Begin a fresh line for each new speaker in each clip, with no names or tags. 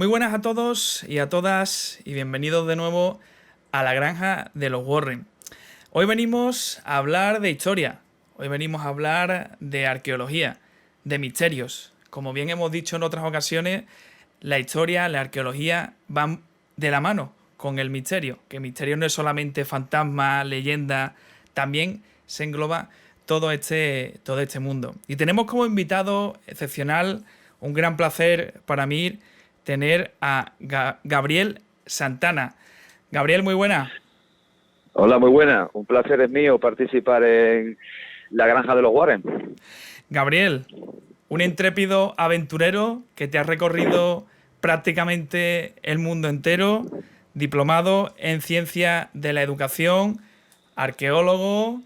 Muy buenas a todos y a todas y bienvenidos de nuevo a la granja de los Warren. Hoy venimos a hablar de historia, hoy venimos a hablar de arqueología, de misterios. Como bien hemos dicho en otras ocasiones, la historia, la arqueología van de la mano con el misterio, que el misterio no es solamente fantasma, leyenda, también se engloba todo este mundo. Y tenemos como invitado excepcional, un gran placer para mí, tener a Gabriel Santana. Gabriel, muy buena.
Hola, muy buena. Un placer es mío participar en la granja de los Warren.
Gabriel, un intrépido aventurero que te ha recorrido prácticamente el mundo entero, diplomado en ciencia de la educación, arqueólogo,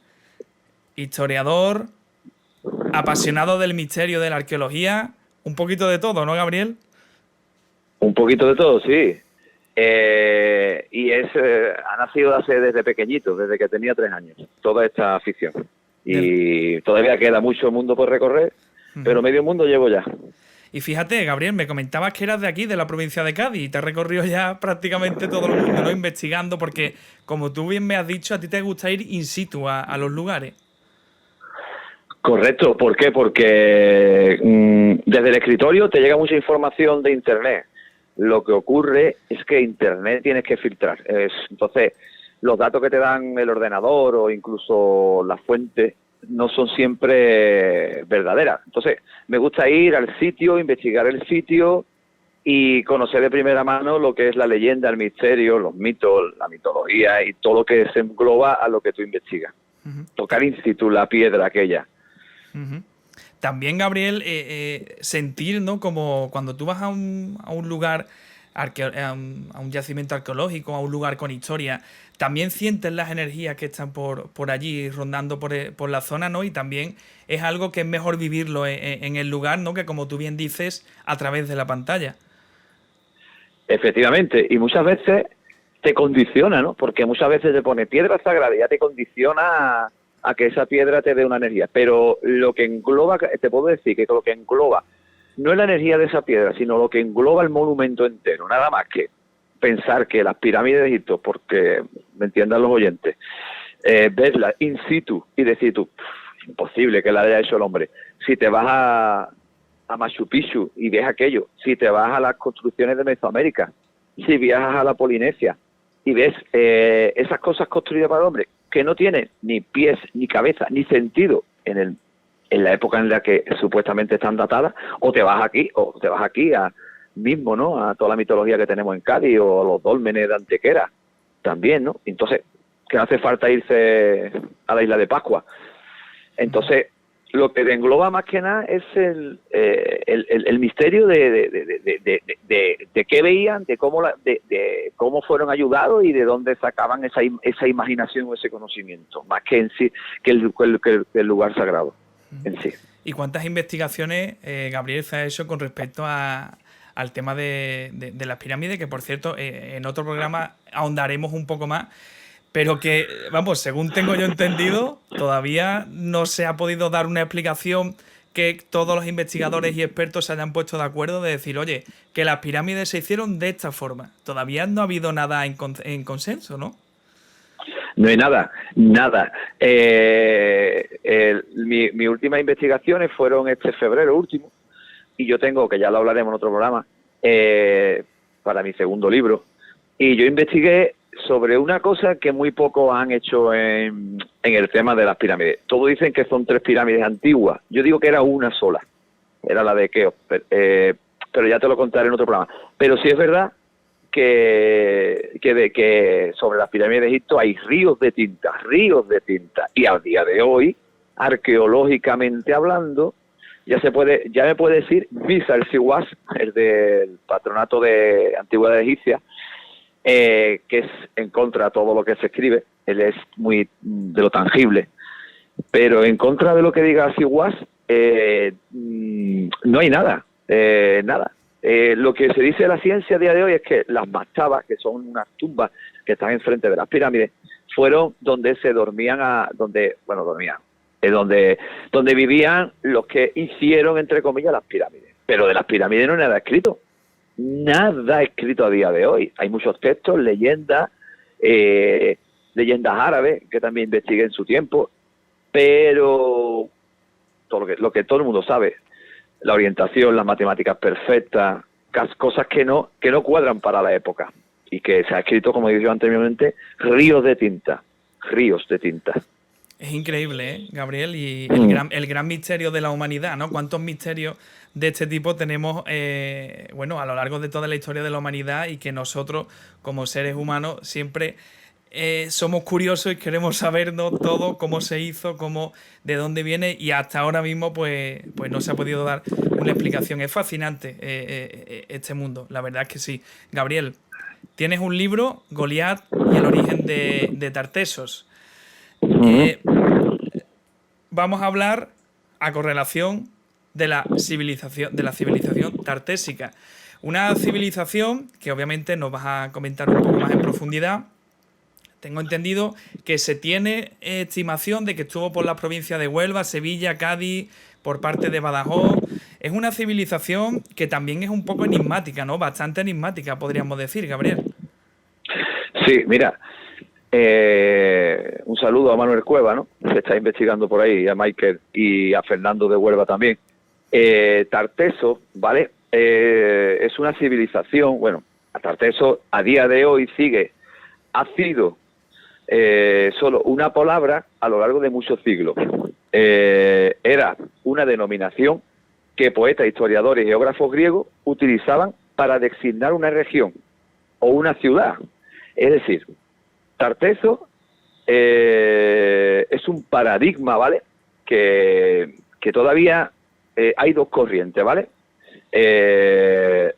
historiador, apasionado del misterio de la arqueología, un poquito de todo, ¿no, Gabriel?
Un poquito de todo, sí. Ha nacido desde pequeñito, desde que tenía 3 años, toda esta afición. Y todavía queda mucho mundo por recorrer, pero medio mundo llevo ya.
Y fíjate, Gabriel, me comentabas que eras de aquí, de la provincia de Cádiz, y te has recorrido ya prácticamente todo el mundo, ¿no? Investigando, porque, como tú bien me has dicho, a ti te gusta ir in situ a los lugares.
Correcto, ¿por qué? Porque desde el escritorio te llega mucha información de Internet. Lo que ocurre es que Internet tienes que filtrar. Entonces, los datos que te dan el ordenador o incluso las fuentes no son siempre verdaderas. Entonces, me gusta ir al sitio, investigar el sitio y conocer de primera mano lo que es la leyenda, el misterio, los mitos, la mitología y todo lo que se engloba a lo que tú investigas. Tocar in situ la piedra aquella.
También, Gabriel, sentir, ¿no? Como cuando tú vas a un lugar, a un yacimiento arqueológico, a un lugar con historia, también sientes las energías que están por allí, rondando por la zona, ¿no? Y también es algo que es mejor vivirlo en el lugar, ¿no? Que, como tú bien dices, a través de la pantalla.
Efectivamente, y muchas veces te condiciona, ¿no? Porque muchas veces te pone piedra sagrada y ya te condiciona a que esa piedra te dé una energía. Pero lo que engloba, te puedo decir que lo que engloba no es la energía de esa piedra, sino lo que engloba el monumento entero. Nada más que pensar que las pirámides de Egipto, porque me entiendan los oyentes, verlas in situ y decir tú, imposible que la haya hecho el hombre. Si te vas a Machu Picchu y ves aquello, si te vas a las construcciones de Mesoamérica, si viajas a la Polinesia y ves esas cosas construidas para el hombre, que no tienen ni pies, ni cabeza, ni sentido en la época en la que supuestamente están datadas, o te vas aquí mismo, ¿no? A toda la mitología que tenemos en Cádiz, o a los dólmenes de Antequera, también, ¿no? Entonces, que no hace falta irse a la isla de Pascua. Entonces, lo que engloba más que nada es el misterio de qué veían, de cómo fueron ayudados y de dónde sacaban esa imaginación o ese conocimiento, más que en sí que el lugar sagrado en sí.
¿Y cuántas investigaciones, Gabriel, se ha hecho con respecto al tema de las pirámides? Que, por cierto, en otro programa ahondaremos un poco más, pero que, vamos, según tengo yo entendido, todavía no se ha podido dar una explicación que todos los investigadores y expertos se hayan puesto de acuerdo de decir, oye, que las pirámides se hicieron de esta forma. Todavía no ha habido nada en consenso, ¿no?
No hay nada. Mi últimas investigaciones fueron este febrero último, y yo tengo, que ya lo hablaremos en otro programa, para mi segundo libro, y yo investigué sobre una cosa que muy pocos han hecho en el tema de las pirámides. Todos dicen que son 3 pirámides antiguas. Yo digo que era una sola, era la de Keops, pero ya te lo contaré en otro programa. Pero sí es verdad que sobre las pirámides de Egipto hay ríos de tinta, y al día de hoy, arqueológicamente hablando, ya me puede decir Misa el Siwas, el del Patronato de Antigüedad Egipcia, que es en contra de todo lo que se escribe. Él es muy de lo tangible, pero en contra de lo que diga Siwas, no hay nada. Lo que se dice de la ciencia a día de hoy es que las mastabas, que son unas tumbas que están enfrente de las pirámides, fueron donde se dormían, donde vivían los que hicieron, entre comillas, las pirámides. Pero de las pirámides no hay nada escrito. nada escrito a día de hoy. Hay muchos textos, leyendas, leyendas árabes, que también investigué en su tiempo, pero todo lo que todo el mundo sabe, la orientación, las matemáticas perfectas, cosas que no cuadran para la época, y que se ha escrito, como he dicho anteriormente, ríos de tinta.
Es increíble, ¿eh, Gabriel? Y el gran misterio de la humanidad, ¿no? ¿Cuántos misterios de este tipo tenemos, bueno, a lo largo de toda la historia de la humanidad, y que nosotros, como seres humanos, siempre somos curiosos y queremos sabernos todo, cómo se hizo, de dónde viene, y hasta ahora mismo pues no se ha podido dar una explicación. Es fascinante este mundo, la verdad es que sí. Gabriel, tienes un libro, Goliat y el origen de Tartessos. Vamos a hablar a correlación de la civilización tartésica. Una civilización que obviamente nos vas a comentar un poco más en profundidad. Tengo entendido que se tiene estimación de que estuvo por la provincia de Huelva, Sevilla, Cádiz, por parte de Badajoz. Es una civilización que también es un poco enigmática, ¿no? Bastante enigmática, podríamos decir, Gabriel.
Sí, mira, un saludo a Manuel Cueva, ¿no? Se está investigando por ahí, a Michael y a Fernando de Huelva también. Tarteso, ¿vale? Es una civilización, bueno, Tarteso a día de hoy ha sido solo una palabra a lo largo de muchos siglos. Era una denominación que poetas, historiadores y geógrafos griegos utilizaban para designar una región o una ciudad. Es decir, Tarteso es un paradigma, ¿vale? Que todavía hay dos corrientes, ¿vale?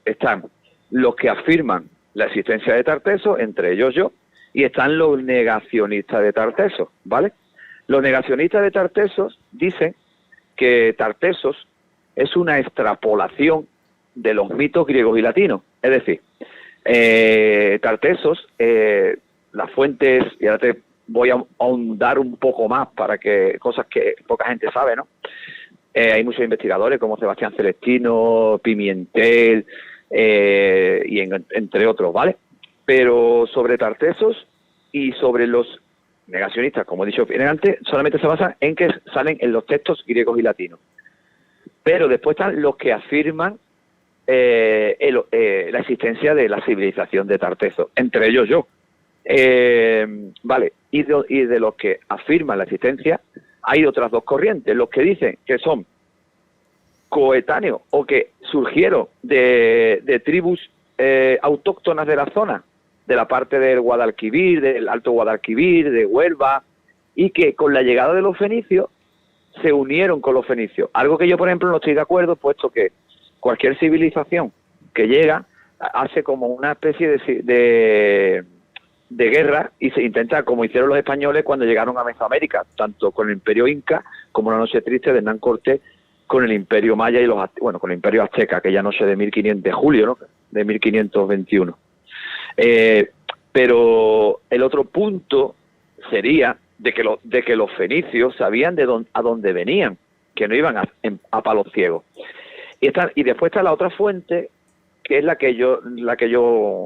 Están los que afirman la existencia de Tarteso, entre ellos yo, y están los negacionistas de Tartesos, ¿vale? Los negacionistas de Tartesos dicen que Tartesos es una extrapolación de los mitos griegos y latinos. Es decir, Tartesos, las fuentes, y ahora te voy a ahondar un poco más para que cosas que poca gente sabe, ¿no? Hay muchos investigadores como Sebastián Celestino, Pimientel, y entre otros, ¿vale? Pero sobre Tartesos y sobre los negacionistas, como he dicho antes, solamente se basan en que salen en los textos griegos y latinos. Pero después están los que afirman la existencia de la civilización de Tartesos, entre ellos yo. Vale, y de los que afirman la existencia hay otras dos corrientes, los que dicen que son coetáneos o que surgieron de tribus autóctonas de la zona, de la parte del Guadalquivir, del Alto Guadalquivir, de Huelva, y que con la llegada de los fenicios se unieron con los fenicios. Algo que yo, por ejemplo, no estoy de acuerdo, puesto que cualquier civilización que llega hace como una especie de guerra y se intenta, como hicieron los españoles cuando llegaron a Mesoamérica, tanto con el Imperio Inca como la Noche Triste de Hernán Cortés, con el Imperio Maya y con el Imperio Azteca, aquella noche de 1500 de julio, ¿no? De 1521. Pero el otro punto sería de que los fenicios sabían a dónde venían, que no iban a palos ciegos. Y después está la otra fuente, que es la que yo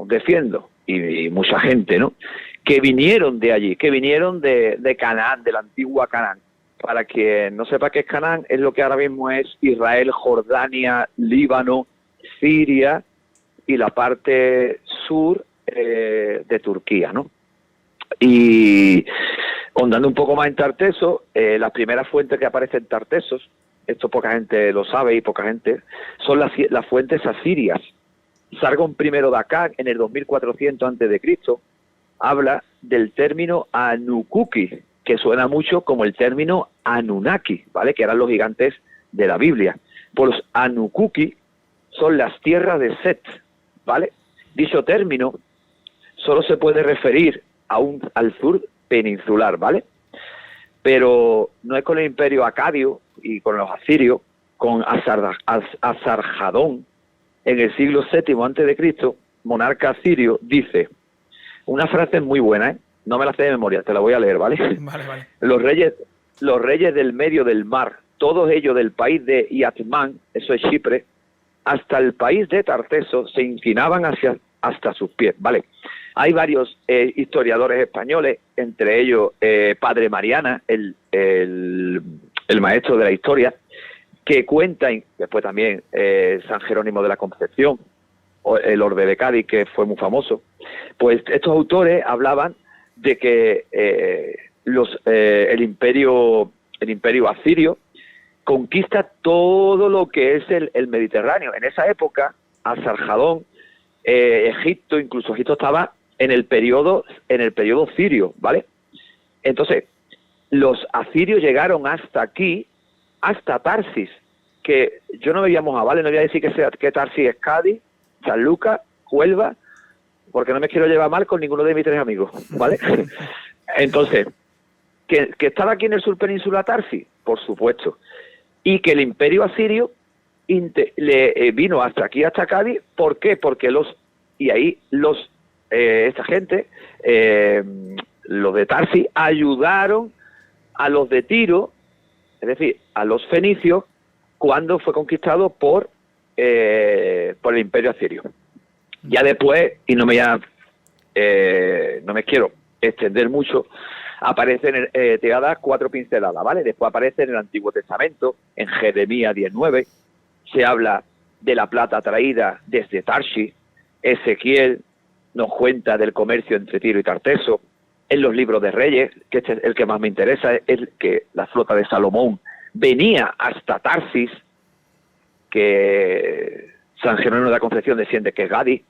defiendo, y mucha gente, ¿no? Que vinieron de allí, que vinieron de Canaán, de la antigua Canaán. Para quien no sepa qué es Canaán, es lo que ahora mismo es Israel, Jordania, Líbano, Siria y la parte sur de Turquía, ¿no? Y ahondando un poco más en Tartesos, las primeras fuentes que aparecen en Tartesos, esto poca gente lo sabe y poca gente, son las fuentes asirias. Sargon I de Akkad, en el 2400 a.C., habla del término Anukuki, que suena mucho como el término Anunnaki, ¿vale? Que eran los gigantes de la Biblia. Pues los Anukuki son las tierras de Set, ¿vale? Dicho término solo se puede referir al sur peninsular, ¿vale? Pero no es con el imperio acadio y con los asirios, con Asarjadón, en el siglo VII a.C., monarca asirio, dice una frase muy buena, ¿eh? No me la sé de memoria, te la voy a leer, ¿vale?
Vale.
Los reyes del medio del mar, todos ellos del país de Iatmán, eso es Chipre, hasta el país de Tarteso, se inclinaban hasta sus pies, ¿vale? Hay varios historiadores españoles, entre ellos Padre Mariana, el maestro de la historia, que cuentan, después también San Jerónimo de la Concepción, o el Orbe de Cádiz, que fue muy famoso. Pues estos autores hablaban de que el imperio asirio conquista todo lo que es el Mediterráneo. En esa época, Asarjadón, Egipto, incluso Egipto estaba en el periodo sirio, ¿vale? Entonces, los asirios llegaron hasta aquí, hasta Tarsis, que yo no me voy a mojar, ¿vale? No voy a decir que Tarsis es Cádiz, San Lucas, Huelva, porque no me quiero llevar mal con ninguno de mis 3 amigos, ¿vale? Entonces, ¿que estaba aquí en el sur peninsular Tarsis? Por supuesto. Y que el imperio asirio vino hasta aquí, hasta Cádiz. ¿Por qué? Porque esta gente, los de Tarsis, ayudaron a los de Tiro, es decir, a los fenicios, cuando fue conquistado por el imperio asirio. Ya después, y no me quiero extender mucho, aparecen, te voy a dar 4 pinceladas, ¿vale? Después aparece en el Antiguo Testamento, en Jeremías 19, se habla de la plata traída desde Tarsis. Ezequiel nos cuenta del comercio entre Tiro y Tarteso. En los libros de Reyes, que este es el que más me interesa, es que la flota de Salomón venía hasta Tarsis, que San Jerónimo de la Concepción desciende, que es Gadis,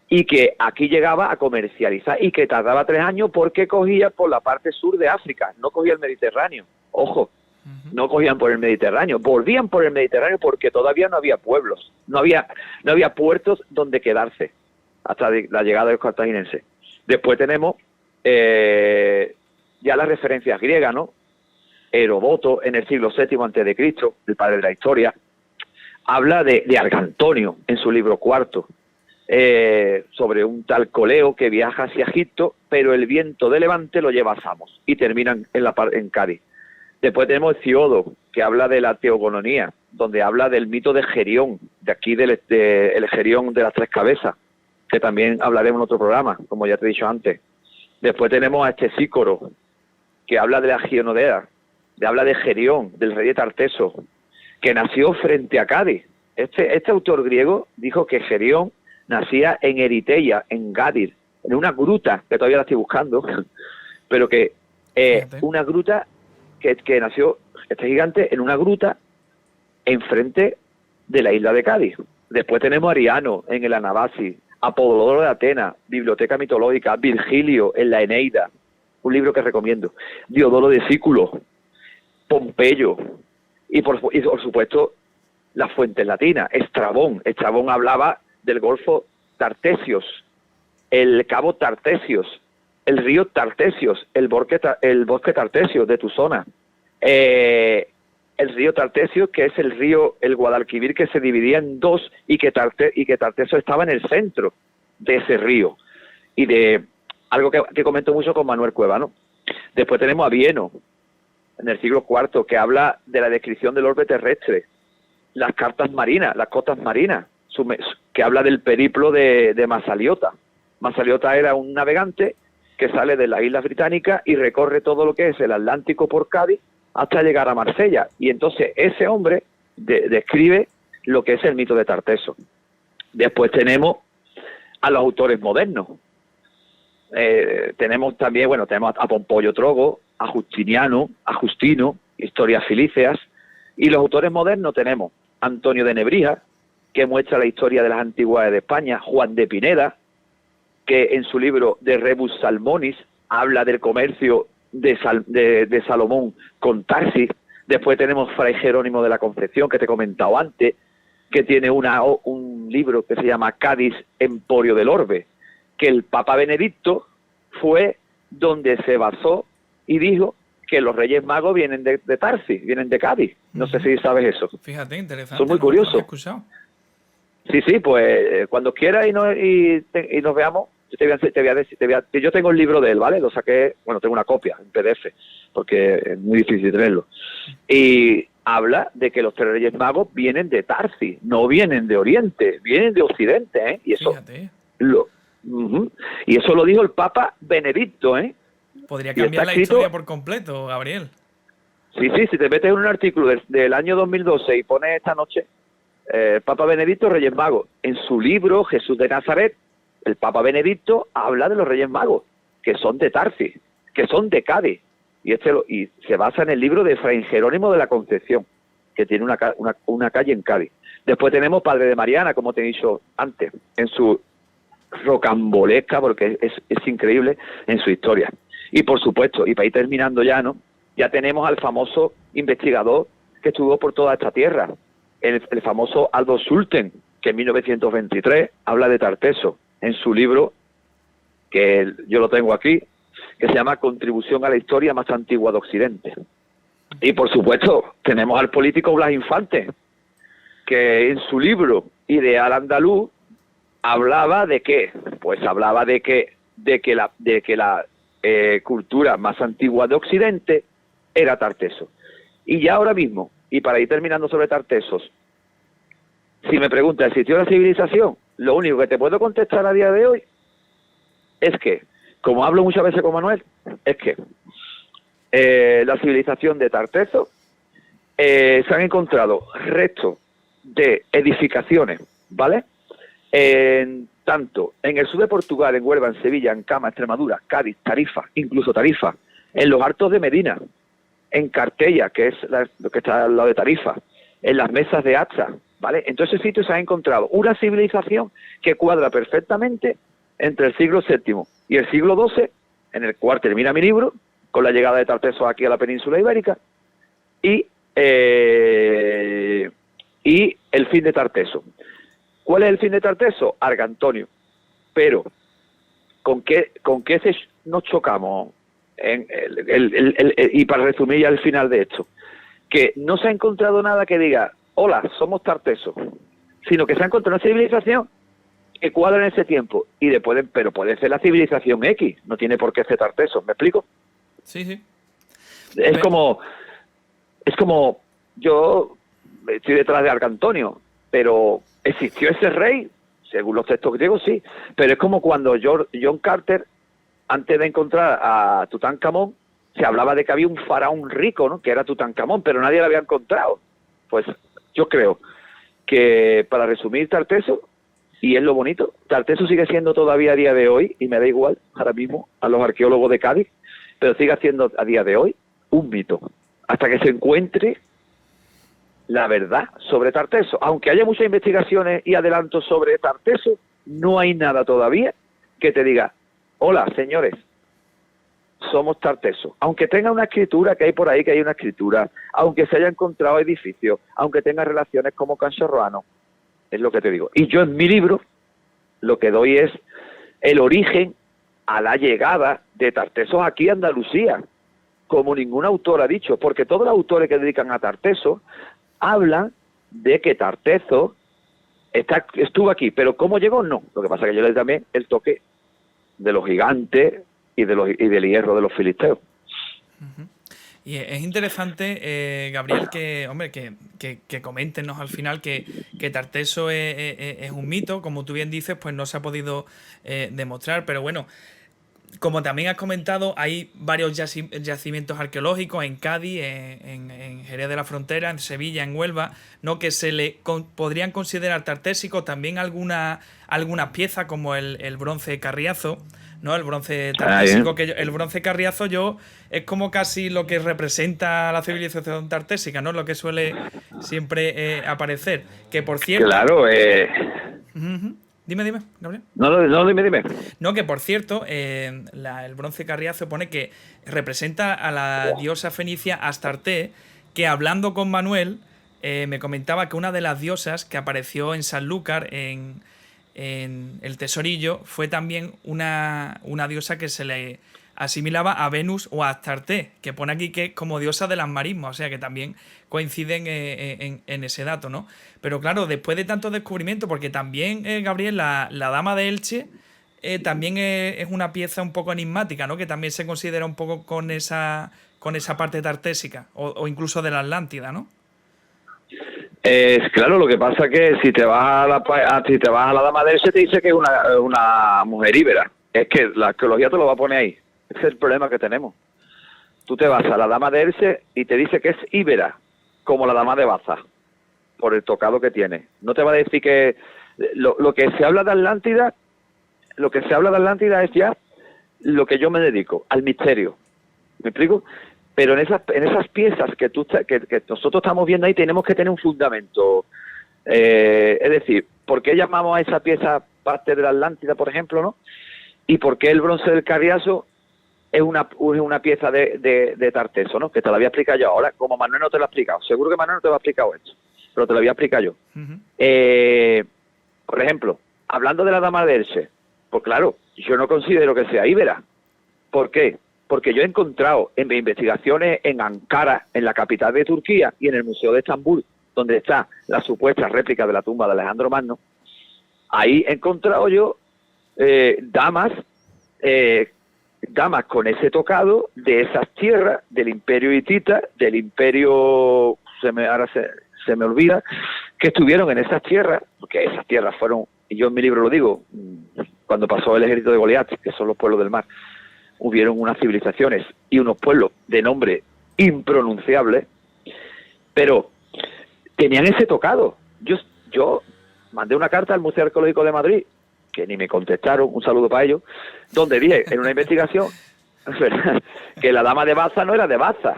y que aquí llegaba a comercializar y que tardaba 3 años porque cogía por la parte sur de África, no cogía el Mediterráneo. Ojo, no cogían por el Mediterráneo, volvían por el Mediterráneo porque todavía no había pueblos, no había puertos donde quedarse hasta la llegada de los cartaginenses. Después tenemos ya las referencias griegas, ¿no? Herodoto, en el siglo VII a.C., el padre de la historia, habla de Argantonio en su libro cuarto, sobre un tal Coleo que viaja hacia Egipto, pero el viento de Levante lo lleva a Samos y terminan en Cádiz. Después tenemos Hesíodo, que habla de la teogonía, donde habla del mito de Gerión, de aquí el Gerión de las 3 cabezas, que también hablaremos en otro programa, como ya te he dicho antes. Después tenemos a Sícoro, que habla de la Gionodea, habla de Gerión, del rey de Tarteso, que nació frente a Cádiz. Este autor griego dijo que Gerión nacía en Eriteia, en Gadir, en una gruta, que todavía la estoy buscando, pero que una gruta que nació, este gigante, en una gruta enfrente de la isla de Cádiz. Después tenemos a Ariano en el Anabasi, Apolodoro de Atenas, Biblioteca Mitológica, Virgilio en la Eneida, un libro que recomiendo, Diodoro de Sículo, Pompeyo, y por supuesto las fuentes latinas, Estrabón. Estrabón hablaba del Golfo Tartesios, el Cabo Tartesios, el río Tartesios, el bosque Tartesio de tu zona, el río Tartesio, que es el río, el Guadalquivir, que se dividía en 2 y que Tartesio estaba en el centro de ese río, y de algo que comento mucho con Manuel Cueva, ¿no? Después tenemos a Vieno, en el siglo IV, que habla de la descripción del orbe terrestre, las cartas marinas, las cotas marinas, que habla del periplo de Masaliota. Masaliota era un navegante que sale de las Islas Británicas y recorre todo lo que es el Atlántico por Cádiz hasta llegar a Marsella. Y entonces ese hombre describe lo que es el mito de Tarteso. Después tenemos a los autores modernos. Tenemos también, tenemos a Pompoyo Trogo, a Justiniano, a Justino, Historias Filíceas. Y los autores modernos tenemos Antonio de Nebrija, que muestra la historia de las antigüedades de España, Juan de Pineda, que en su libro De Rebus Salmonis habla del comercio de Salomón con Tarsis. Después tenemos Fray Jerónimo de la Concepción, que te he comentado antes, que tiene un libro que se llama Cádiz, Emporio del Orbe, que el Papa Benedicto fue donde se basó y dijo que los Reyes Magos vienen de Tarsis, vienen de Cádiz. No sé si sabes eso.
Fíjate, interesante.
Son muy curiosos.
No lo he escuchado.
Sí, pues cuando quieras y nos veamos, te voy a decir, yo tengo el libro de él, ¿vale? Lo saqué, tengo una copia en PDF, porque es muy difícil tenerlo. Y habla de que los 3 Reyes Magos vienen de Tarsis, no vienen de Oriente, vienen de Occidente, ¿eh? Y eso
Fíjate.
y eso lo dijo el Papa Benedicto, ¿eh?
Podría
Y está
cambiar la
escrito,
historia por completo, Gabriel.
sí, si te metes en un artículo del año 2012 y pones esta noche, Papa Benedicto, Reyes Magos, en su libro Jesús de Nazaret, el Papa Benedicto habla de los Reyes Magos, que son de Tarsis, que son de Cádiz, y se basa en el libro de Fray Jerónimo de la Concepción, que tiene una calle en Cádiz. Después tenemos Padre de Mariana, como te he dicho antes, en su rocambolesca, porque es increíble en su historia. Y por supuesto, y para ir terminando ya, ¿no? Ya tenemos al famoso investigador que estuvo por toda esta tierra, el famoso Aldo Schulten, que en 1923 habla de Tarteso, en su libro, que yo lo tengo aquí, que se llama Contribución a la historia más antigua de Occidente. Y por supuesto, tenemos al político Blas Infante, que en su libro Ideal Andaluz hablaba de qué, pues hablaba de que la cultura más antigua de Occidente era Tarteso. Y ya ahora mismo, y para ir terminando sobre Tartesos, si me preguntas, ¿existió la civilización? Lo único que te puedo contestar a día de hoy es que, como hablo muchas veces con Manuel, es que la civilización de Tarteso se han encontrado restos de edificaciones, ¿vale? Tanto en el sur de Portugal, en Huelva, en Sevilla, en Cama, Extremadura, Cádiz, Tarifa, incluso Tarifa, en los Altos de Medina, en Cartella, que es lo que está al lado de Tarifa, en las mesas de Acha, ¿vale? En todos esos sitios se ha encontrado una civilización que cuadra perfectamente entre el siglo VII y el siglo XII, en el cual termina mi libro, con la llegada de Tartesos aquí a la península ibérica, y el fin de Tarteso. ¿Cuál es el fin de Tarteso? Argantonio. Pero, ¿con qué nos chocamos? Y para resumir ya el final de esto, que no se ha encontrado nada que diga, hola, somos Tartesos, sino que se ha encontrado una civilización que cuadra en ese tiempo, pero puede ser la civilización X, no tiene por qué ser Tartesos, ¿me explico?
Sí.
Es como, yo estoy detrás de Argantonio, pero existió ese rey, según los textos griegos, sí, pero es como cuando John Carter, antes de encontrar a Tutankamón, se hablaba de que había un faraón rico, ¿no?, que era Tutankamón, pero nadie lo había encontrado. Pues yo creo que, para resumir, Tarteso, y es lo bonito, Tarteso sigue siendo todavía a día de hoy, y me da igual ahora mismo a los arqueólogos de Cádiz, pero sigue siendo a día de hoy un mito, hasta que se encuentre la verdad sobre Tarteso. Aunque haya muchas investigaciones y adelantos sobre Tarteso, no hay nada todavía que te diga, hola, señores, somos Tartesos. Aunque tenga una escritura, que hay por ahí que hay una escritura, aunque se haya encontrado edificios, aunque tenga relaciones como Canchorroano, es lo que te digo. Y yo en mi libro lo que doy es el origen a la llegada de Tartesos aquí a Andalucía, como ningún autor ha dicho, porque todos los autores que dedican a Tartesos hablan de que Tarteso estuvo aquí, pero ¿cómo llegó? No. Lo que pasa es que yo le doy también el toque de los gigantes y del hierro de los filisteos.
Uh-huh. Y es interesante, Gabriel, que coméntenos al final que Tarteso es un mito, como tú bien dices, pues no se ha podido demostrar, pero bueno, como también has comentado, hay varios yacimientos arqueológicos en Cádiz, en Jerez de la Frontera, en Sevilla, en Huelva, ¿no?, que podrían considerar tartésicos. También algunas piezas como el bronce Carriazo, ¿no? El bronce tartésico, el bronce Carriazo es como casi lo que representa la civilización tartésica, ¿no? Lo que suele siempre aparecer. Que por cierto.
Claro,
Uh-huh. Dime, Gabriel.
No, dime.
No, que por cierto, el bronce Carriazo pone que representa a la diosa fenicia Astarte, que hablando con Manuel me comentaba que una de las diosas que apareció en Sanlúcar, en el Tesorillo, fue también una diosa que se le asimilaba a Venus o a Astarte, que pone aquí que es como diosa de las marismas, o sea que también coinciden en ese dato, ¿no? Pero claro, después de tantos descubrimientos, porque también, Gabriel, la Dama de Elche también es una pieza un poco enigmática, ¿no? Que también se considera un poco con esa parte tartésica, o incluso de la Atlántida, ¿no?
Claro, lo que pasa que si te vas si te vas a la Dama de Elche te dice que es una mujer íbera. Es que la arqueología te lo va a poner ahí. Ese es el problema que tenemos. Tú te vas a la Dama de Elche y te dice que es íbera, como la Dama de Baza, por el tocado que tiene. No te va a decir que lo que se habla de Atlántida, es ya lo que yo me dedico, al misterio. ¿Me explico? Pero en esas piezas que nosotros estamos viendo ahí tenemos que tener un fundamento. Es decir, ¿por qué llamamos a esa pieza parte de la Atlántida, por ejemplo, no? Y por qué el bronce del Carriazo es una pieza de Tarteso, ¿no? Que te la voy a explicar yo ahora, como Manuel no te lo ha explicado. Seguro que Manuel no te lo ha explicado esto, pero te lo voy a explicar yo. Por ejemplo, hablando de la Dama de Elche, pues claro, yo no considero que sea íbera. ¿Por qué? Porque yo he encontrado en mis investigaciones en Ankara, en la capital de Turquía, y en el Museo de Estambul, donde está la supuesta réplica de la tumba de Alejandro Magno, ahí he encontrado yo damas con ese tocado de esas tierras del Imperio hitita, del Imperio, ahora se me olvida, que estuvieron en esas tierras, porque esas tierras fueron, y yo en mi libro lo digo, cuando pasó el ejército de Goliat, que son los pueblos del mar, hubieron unas civilizaciones y unos pueblos de nombre impronunciable, pero tenían ese tocado. Yo mandé una carta al Museo Arqueológico de Madrid, que ni me contestaron, un saludo para ellos, donde dije en una investigación que la Dama de Baza no era de Baza.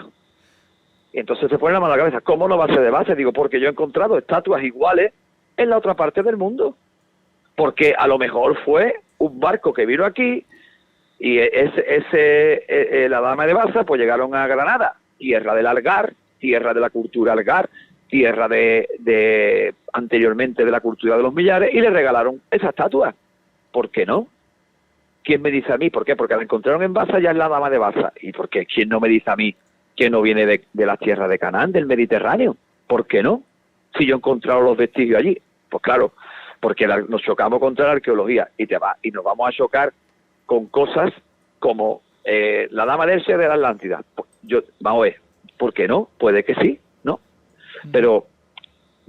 Y entonces se pone la mano a la cabeza, ¿cómo no va a ser de Baza? Digo, porque yo he encontrado estatuas iguales en la otra parte del mundo. Porque a lo mejor fue un barco que vino aquí y la Dama de Baza pues llegaron a Granada, tierra del Algar, tierra de la cultura Algar, tierra anteriormente de la cultura de los Millares, y le regalaron esa estatua. ¿Por qué no? ¿Quién me dice a mí? ¿Por qué? Porque la encontraron en Baza, ya es la Dama de Baza. ¿Y por qué? ¿Quién no me dice a mí que no viene de las tierras de Canaán, del Mediterráneo? ¿Por qué no? Si yo he encontrado los vestigios allí. Pues claro, porque nos chocamos contra la arqueología y nos vamos a chocar con cosas como la Dama de Elche de la Atlántida. Vamos a ver, ¿por qué no? Puede que sí, ¿no?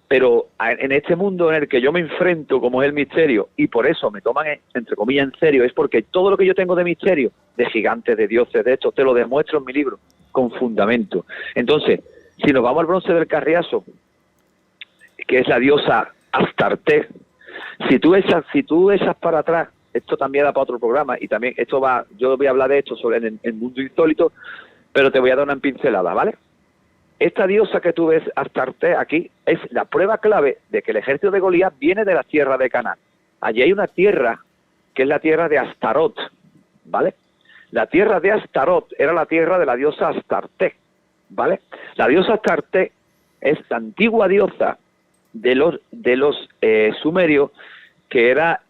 Pero en este mundo en el que yo me enfrento, como es el misterio, y por eso me toman, entre comillas, en serio, es porque todo lo que yo tengo de misterio, de gigantes, de dioses, de esto, te lo demuestro en mi libro, con fundamento. Entonces, si nos vamos al bronce del Carriazo, que es la diosa Astarte, si tú echas para atrás, esto también da para otro programa, y también yo voy a hablar de esto sobre el mundo insólito, pero te voy a dar una pincelada, ¿vale? Esta diosa que tú ves, Astarte, aquí, es la prueba clave de que el ejército de Goliat viene de la tierra de Canaán. Allí hay una tierra que es la tierra de Astarot, ¿vale? La tierra de Astarot era la tierra de la diosa Astarte, ¿vale? La diosa Astarte es la antigua diosa de los sumerios, que era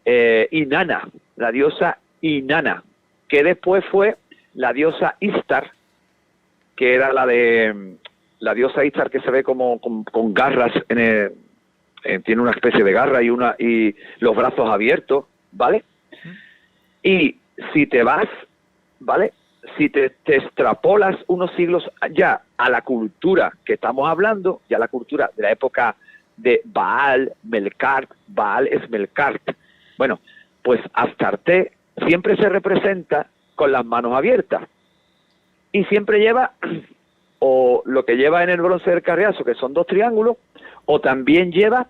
Inanna, la diosa Inanna, que después fue la diosa Istar, que era la diosa Istar, que se ve como con garras, tiene una especie de garra y los brazos abiertos, ¿vale? Y si te vas, ¿vale? Si te extrapolas unos siglos ya a la cultura que estamos hablando, ya la cultura de la época de Baal, Melkart, Baal es Melkart. Bueno, pues Astarte siempre se representa con las manos abiertas y siempre lleva o lo que lleva en el bronce del Carriazo, que son 2 triángulos, o también lleva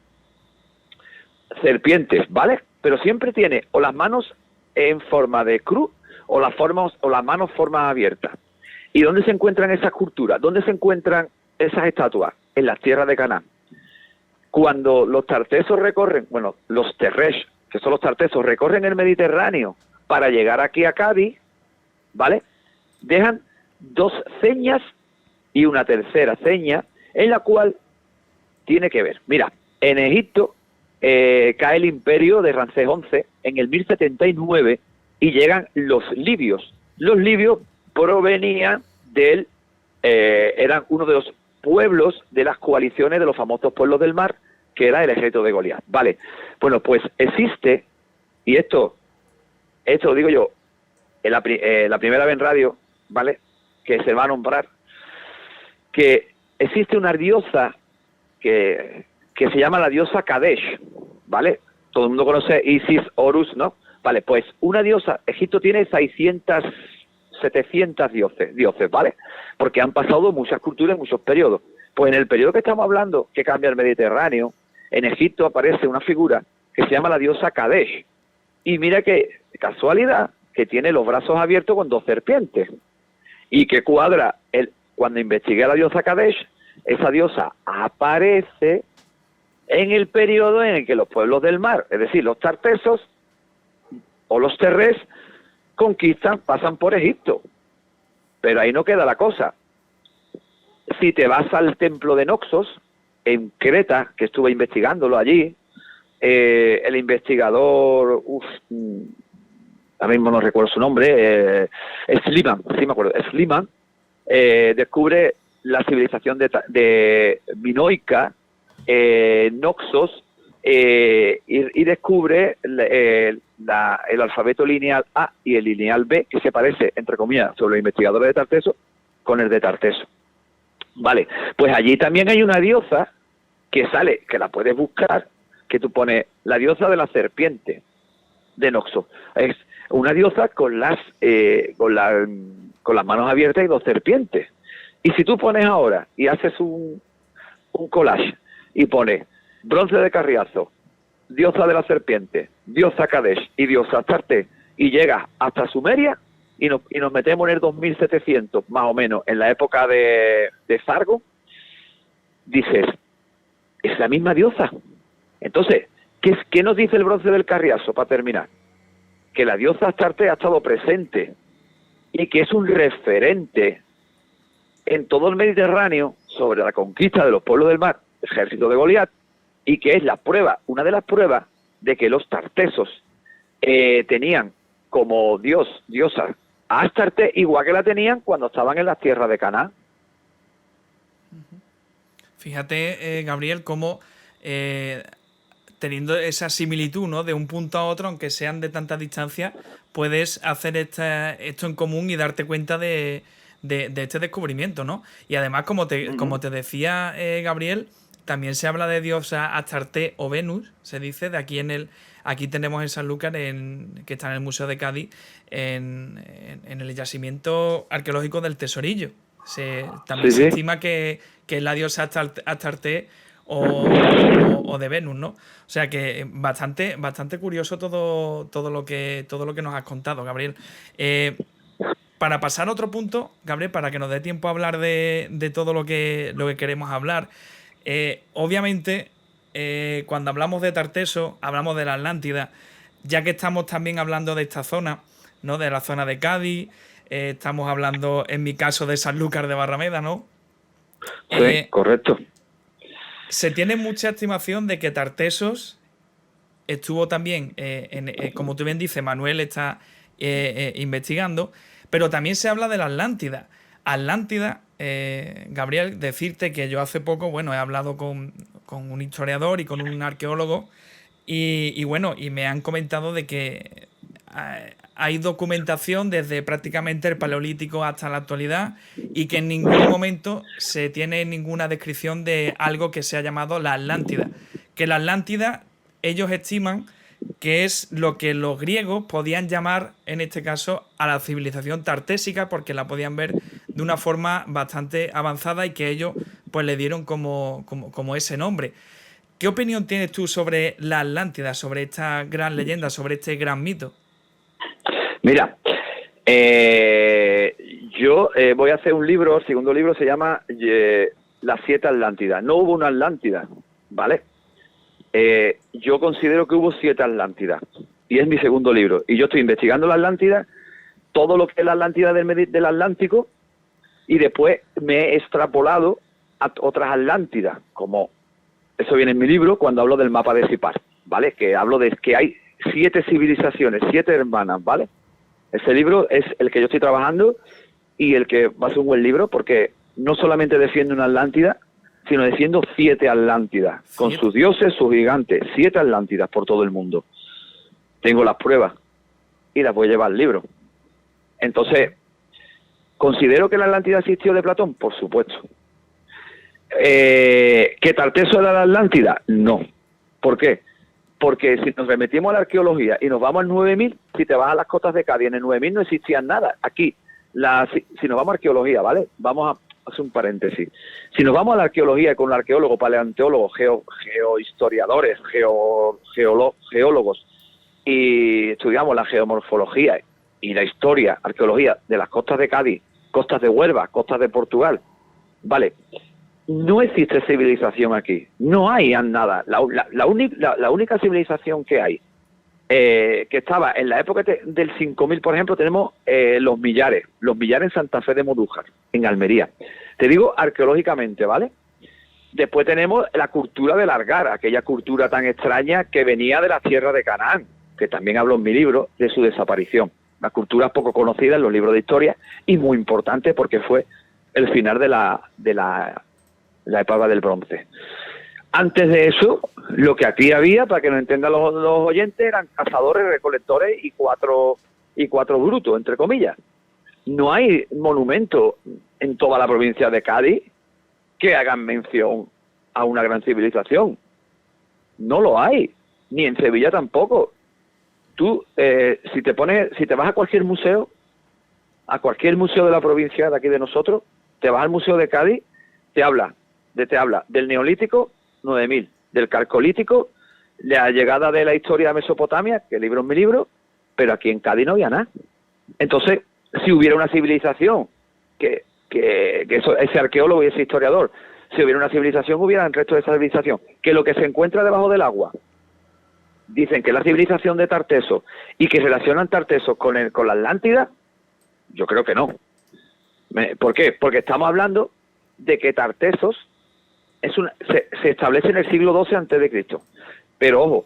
serpientes, ¿vale? Pero siempre tiene o las manos en forma de cruz o las manos formas abiertas. ¿Y dónde se encuentran esas culturas? ¿Dónde se encuentran esas estatuas? En las tierras de Canaán. Cuando los tartesos recorren, los terresh, que son los tartesos, recorren el Mediterráneo para llegar aquí a Cádiz, ¿vale? Dejan 2 señas y una tercera seña, en la cual tiene que ver. Mira, en Egipto cae el imperio de Ramsés XI en el 1079 y llegan los libios. Los libios provenían eran uno de los pueblos de las coaliciones de los famosos pueblos del mar, que era el ejército de Goliat. Vale, bueno, pues existe, y esto lo digo yo, la primera vez en radio, ¿vale?, que se va a nombrar, que existe una diosa que que se llama la diosa Kadesh, ¿vale? Todo el mundo conoce Isis, Horus, ¿no? Vale, pues una diosa, Egipto tiene 600, 700 dioses, ¿vale? Porque han pasado muchas culturas, muchos periodos. Pues en el periodo que estamos hablando, que cambia el Mediterráneo, en Egipto aparece una figura que se llama la diosa Kadesh. Y mira qué casualidad, que tiene los brazos abiertos con 2 serpientes. Y que cuadra, cuando investigué a la diosa Kadesh, esa diosa aparece en el periodo en el que los pueblos del mar, es decir, los tartesos o los terres, conquistan, pasan por Egipto. Pero ahí no queda la cosa. Si te vas al templo de Noxos, en Creta, que estuve investigándolo allí, el investigador, ahora mismo no recuerdo su nombre, Sliman, sí me acuerdo, Sliman, descubre la civilización de minoica, Noxos, y descubre el alfabeto lineal A y el lineal B, que se parece, entre comillas, sobre los investigadores de Tarteso, con el de Tarteso. Vale, pues allí también hay una diosa que sale, que la puedes buscar, que tú pones la diosa de la serpiente de Noxos. Es una diosa con las manos abiertas y 2 serpientes. Y si tú pones ahora y haces un collage y pones bronce de Carriazo, diosa de la serpiente, diosa Kadesh y diosa Astarte, y llegas hasta Sumeria y nos metemos en el 2700, más o menos, en la época de Fargo, dices, es la misma diosa. Entonces, ¿qué nos dice el bronce del Carriazo para terminar? Que la diosa Astarte ha estado presente y que es un referente en todo el Mediterráneo sobre la conquista de los pueblos del mar, el ejército de Goliat, y que es la prueba, una de las pruebas de que los tartesos tenían como diosa a Astarte, igual que la tenían cuando estaban en las tierras de Canaán.
Fíjate, Gabriel, cómo teniendo esa similitud, ¿no?, de un punto a otro, aunque sean de tanta distancia, puedes hacer esto en común y darte cuenta de este descubrimiento, ¿no? Y además, como te decía Gabriel, también se habla de diosa Astarte o Venus, se dice, de aquí tenemos en Sanlúcar, que está en el Museo de Cádiz, en el yacimiento arqueológico del Tesorillo. También se estima que es la diosa Astarte o de Venus, ¿no? O sea que bastante curioso todo lo que nos has contado, Gabriel. Para pasar a otro punto, Gabriel, para que nos dé tiempo a hablar de todo lo que queremos hablar, obviamente, cuando hablamos de Tarteso, hablamos de la Atlántida, ya que estamos también hablando de esta zona, ¿no?, de la zona de Cádiz, estamos hablando, en mi caso, de Sanlúcar de Barrameda, ¿no?
Sí, correcto.
Se tiene mucha estimación de que Tartesos estuvo también, como tú bien dices, Manuel está investigando, pero también se habla de la Atlántida. Atlántida, Gabriel, decirte que yo hace poco, bueno, he hablado con un historiador y con un arqueólogo y me han comentado de que hay documentación desde prácticamente el Paleolítico hasta la actualidad y que en ningún momento se tiene ninguna descripción de algo que se ha llamado la Atlántida. Que la Atlántida, ellos estiman que es lo que los griegos podían llamar, en este caso, a la civilización tartésica, porque la podían ver de una forma bastante avanzada y que ellos pues le dieron como ese nombre. ¿Qué opinión tienes tú sobre la Atlántida, sobre esta gran leyenda, sobre este gran mito?
Mira, yo voy a hacer un libro, el segundo libro se llama Las 7 Atlántidas. No hubo una Atlántida, ¿vale? Yo considero que hubo 7 Atlántidas y es mi segundo libro. Y yo estoy investigando la Atlántida, todo lo que es la Atlántida del Atlántico, y después me he extrapolado a otras Atlántidas, como eso viene en mi libro cuando hablo del mapa de Sipar, ¿vale? Que hablo de que hay 7 civilizaciones, 7 hermanas, ¿vale? Ese libro es el que yo estoy trabajando y el que va a ser un buen libro porque no solamente defiende una Atlántida, sino defiendo 7 Atlántidas, con sus dioses, sus gigantes, 7 Atlántidas por todo el mundo. Tengo las pruebas y las voy a llevar al libro. Entonces, ¿considero que la Atlántida existió de Platón? Por supuesto. ¿Que Tarteso era la Atlántida? No. ¿Por qué? Porque si nos remitimos a la arqueología y nos vamos al 9000, si te vas a las costas de Cádiz, en el 9000 no existían nada. Aquí, si nos vamos a arqueología, ¿vale? Vamos a hacer un paréntesis. Si nos vamos a la arqueología con arqueólogos, paleontólogos, geohistoriadores, geólogos, y estudiamos la geomorfología y la historia, arqueología de las costas de Cádiz, costas de Huelva, costas de Portugal, ¿vale? No existe civilización aquí, no hay nada. La única civilización que hay, que estaba en la época del 5000, por ejemplo, tenemos los Millares en Santa Fe de Modújar, en Almería. Te digo arqueológicamente, ¿vale? Después tenemos la cultura del Argar, aquella cultura tan extraña que venía de la tierra de Canaán, que también hablo en mi libro de su desaparición. Una cultura poco conocida en los libros de historia y muy importante porque fue el final de la época del bronce. Antes de eso, lo que aquí había, para que nos entiendan los oyentes, eran cazadores, recolectores y cuatro brutos, entre comillas. No hay monumento en toda la provincia de Cádiz que hagan mención a una gran civilización. No lo hay, ni en Sevilla tampoco. Tú, si te vas a cualquier museo de la provincia de aquí de nosotros, te vas al Museo de Cádiz, te habla del Neolítico, 9000, del Calcolítico, la llegada de la historia de Mesopotamia, que libro es mi libro, pero aquí en Cádiz no había nada. Entonces, si hubiera una civilización, ese arqueólogo y ese historiador, si hubiera una civilización, hubiera el resto de esa civilización, que lo que se encuentra debajo del agua, dicen que es la civilización de Tarteso, y que relacionan Tartesos con la Atlántida, yo creo que no. ¿Por qué? Porque estamos hablando de que Tartesos se establece en el siglo XII antes de Cristo. Pero ojo,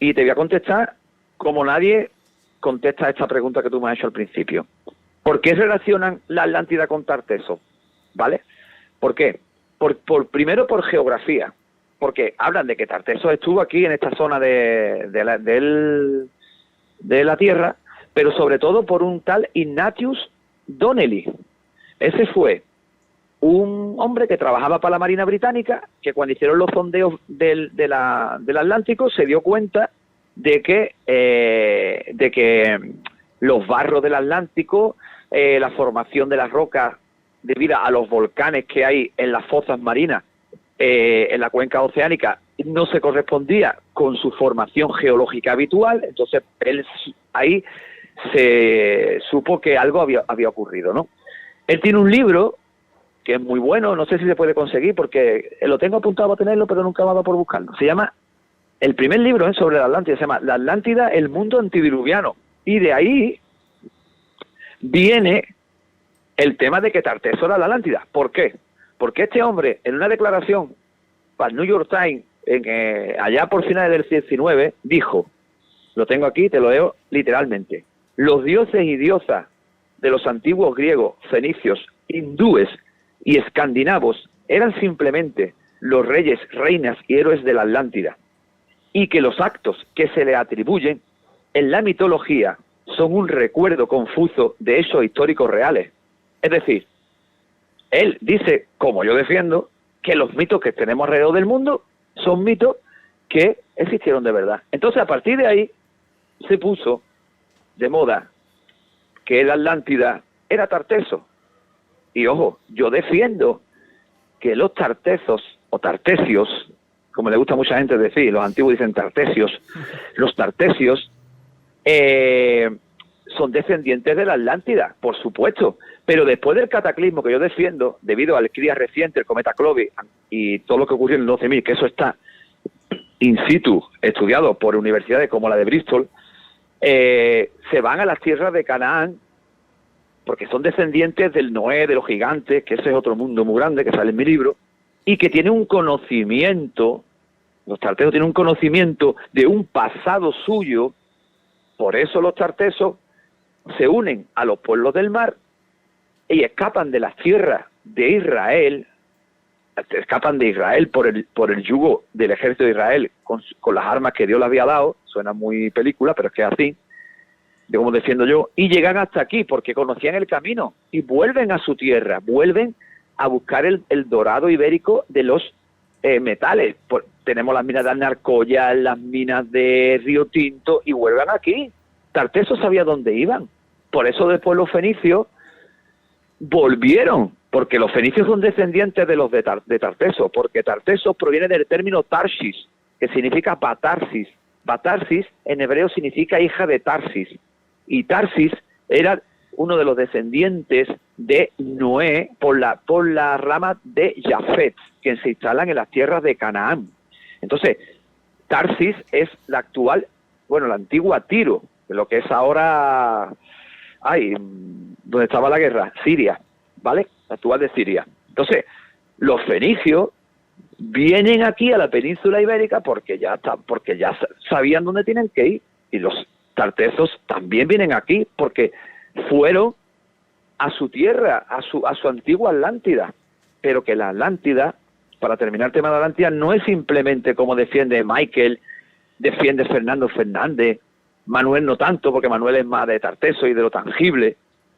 y te voy a contestar como nadie contesta esta pregunta que tú me has hecho al principio. ¿Por qué relacionan la Atlántida con Tartesos? ¿Vale? ¿Por qué? Primero por geografía, porque hablan de que Tartesos estuvo aquí en esta zona de la Tierra, pero sobre todo por un tal Ignatius Donnelly. Ese fue un hombre que trabajaba para la Marina Británica, que cuando hicieron los sondeos del Atlántico se dio cuenta de que los barros del Atlántico, la formación de las rocas debido a los volcanes que hay en las fosas marinas, en la cuenca oceánica, no se correspondía con su formación geológica habitual. Entonces él ahí se supo que algo había ocurrido, ¿no? Él tiene un libro que es muy bueno, no sé si se puede conseguir porque lo tengo apuntado a tenerlo, pero nunca me ha dado por buscarlo. Se llama, el primer libro sobre la Atlántida, se llama La Atlántida, el mundo antidiluviano. Y de ahí viene el tema de que Tarteso era la Atlántida. ¿Por qué? Porque este hombre, en una declaración para el New York Times, allá por finales del 19, dijo, lo tengo aquí, te lo leo literalmente: los dioses y diosas de los antiguos griegos, fenicios, hindúes y escandinavos eran simplemente los reyes, reinas y héroes de la Atlántida, y que los actos que se le atribuyen en la mitología son un recuerdo confuso de hechos históricos reales. Es decir, él dice, como yo defiendo, que los mitos que tenemos alrededor del mundo son mitos que existieron de verdad. Entonces, a partir de ahí, se puso de moda que la Atlántida era Tarteso. Y ojo, yo defiendo que los tartesos, o tartesios, como le gusta a mucha gente decir, los antiguos dicen tartesios, los tartesios son descendientes de la Atlántida, por supuesto, pero después del cataclismo que yo defiendo, debido al cría reciente, el cometa Clovis, y todo lo que ocurrió en el 12.000, que eso está in situ, estudiado por universidades como la de Bristol, se van a las tierras de Canaán, porque son descendientes del Noé, de los gigantes, que ese es otro mundo muy grande que sale en mi libro, y que tiene un conocimiento, los tartesos tienen un conocimiento de un pasado suyo. Por eso los tartesos se unen a los pueblos del mar y escapan de las tierras de Israel, por el yugo del ejército de Israel con las armas que Dios les había dado. Suena muy película, pero es que es así, de como defiendo yo, y llegan hasta aquí porque conocían el camino y vuelven a su tierra, vuelven a buscar el dorado ibérico de los metales. Tenemos las minas de Alnarcoya, las minas de Río Tinto, y vuelvan aquí. Tarteso sabía dónde iban. Por eso después los fenicios volvieron, porque los fenicios son descendientes de los de Tarteso, porque Tarteso proviene del término Tarsis, que significa Batarsis. Batarsis en hebreo significa hija de Tarsis, y Tarsis era uno de los descendientes de Noé por la rama de Jafet, que se instalan en las tierras de Canaán. Entonces, Tarsis es la antigua Tiro, lo que es ahora, donde estaba la guerra, Siria, ¿vale? La actual de Siria. Entonces, los fenicios vienen aquí a la península ibérica porque ya sabían dónde tienen que ir, y los tartesos también vienen aquí porque fueron a su tierra, a su antigua Atlántida. Pero que la Atlántida, para terminar el tema de la Atlántida, no es simplemente como defiende Michael, defiende Fernando Fernández, Manuel no tanto, porque Manuel es más de Tarteso y de lo tangible,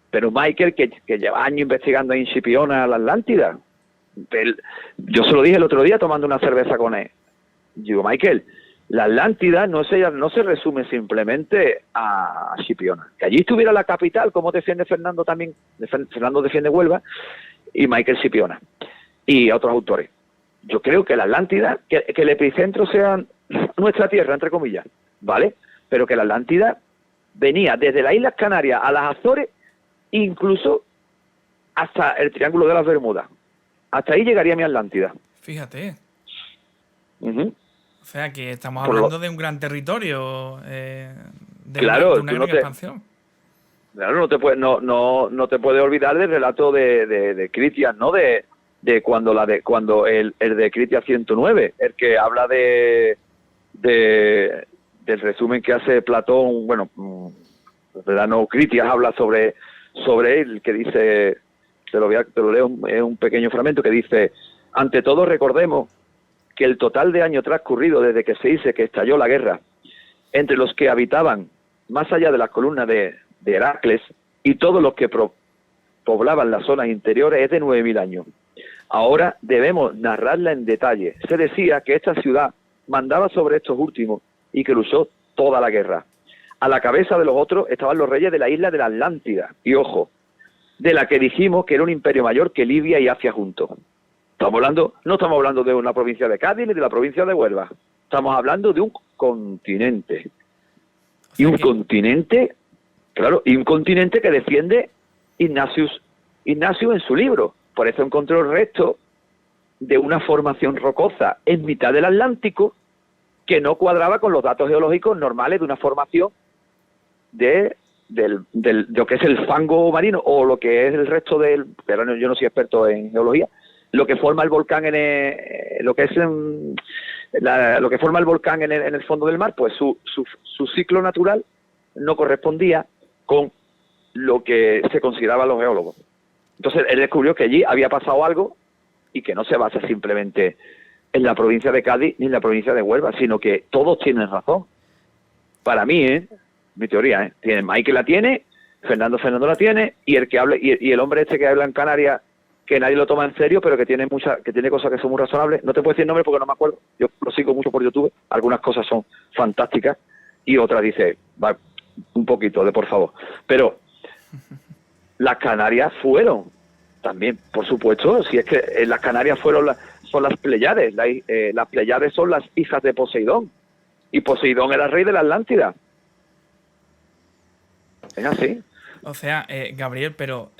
pero Michael, que lleva años investigando en Scipiona la Atlántida. Yo se lo dije el otro día tomando una cerveza con él. Digo, Michael, la Atlántida no se resume simplemente a Scipiona. Que allí estuviera la capital, como defiende Fernando también, Fernando defiende Huelva, y Michael Scipiona, y otros autores. Yo creo que la Atlántida, que el epicentro sea nuestra tierra, entre comillas, ¿vale? Pero que la Atlántida venía desde las Islas Canarias a las Azores, incluso hasta el Triángulo de las Bermudas. Hasta ahí llegaría mi Atlántida.
Fíjate.
Uh-huh.
O sea, que estamos hablando de un gran territorio,
claro,
de una gran expansión.
Claro, no te puedes olvidar del relato de Critias, ¿no? De cuando el de Critias 109, el que habla del resumen que hace Platón, ¿verdad? No, Critias habla sobre él, que dice, te lo leo, es un pequeño fragmento que dice: ante todo recordemos que el total de años transcurrido desde que se dice que estalló la guerra entre los que habitaban más allá de las columnas de Heracles y todos los que poblaban las zonas interiores es de 9.000 años. Ahora debemos narrarla en detalle. Se decía que esta ciudad mandaba sobre estos últimos y que luchó toda la guerra. A la cabeza de los otros estaban los reyes de la isla de la Atlántida, y ojo, de la que dijimos que era un imperio mayor que Libia y Asia juntos. No estamos hablando de una provincia de Cádiz ni de la provincia de Huelva. Estamos hablando de un continente. Y un continente, claro, y un continente que defiende Ignacio en su libro. Por eso encontró el resto de una formación rocosa en mitad del Atlántico que no cuadraba con los datos geológicos normales de una formación de lo que es el fango marino, o lo que es el resto pero yo no soy experto en geología, lo que forma el volcán lo que forma el volcán en el fondo del mar, pues su ciclo natural no correspondía con lo que se consideraban los geólogos. Entonces él descubrió que allí había pasado algo, y que no se basa simplemente en la provincia de Cádiz ni en la provincia de Huelva, sino que todos tienen razón. Para mí, mi teoría, Michael la tiene, Fernando la tiene, y el que habla, y el hombre este que habla en Canarias, que nadie lo toma en serio, pero que tiene cosas que son muy razonables. No te puedo decir el nombre porque no me acuerdo. Yo lo sigo mucho por YouTube. Algunas cosas son fantásticas y otras dice, va, un poquito de por favor. Pero las Canarias fueron también, por supuesto, si es que las Canarias son las Pléyades. Las Pléyades son las hijas de Poseidón. Y Poseidón era rey de la Atlántida. Es así.
O sea, Gabriel, pero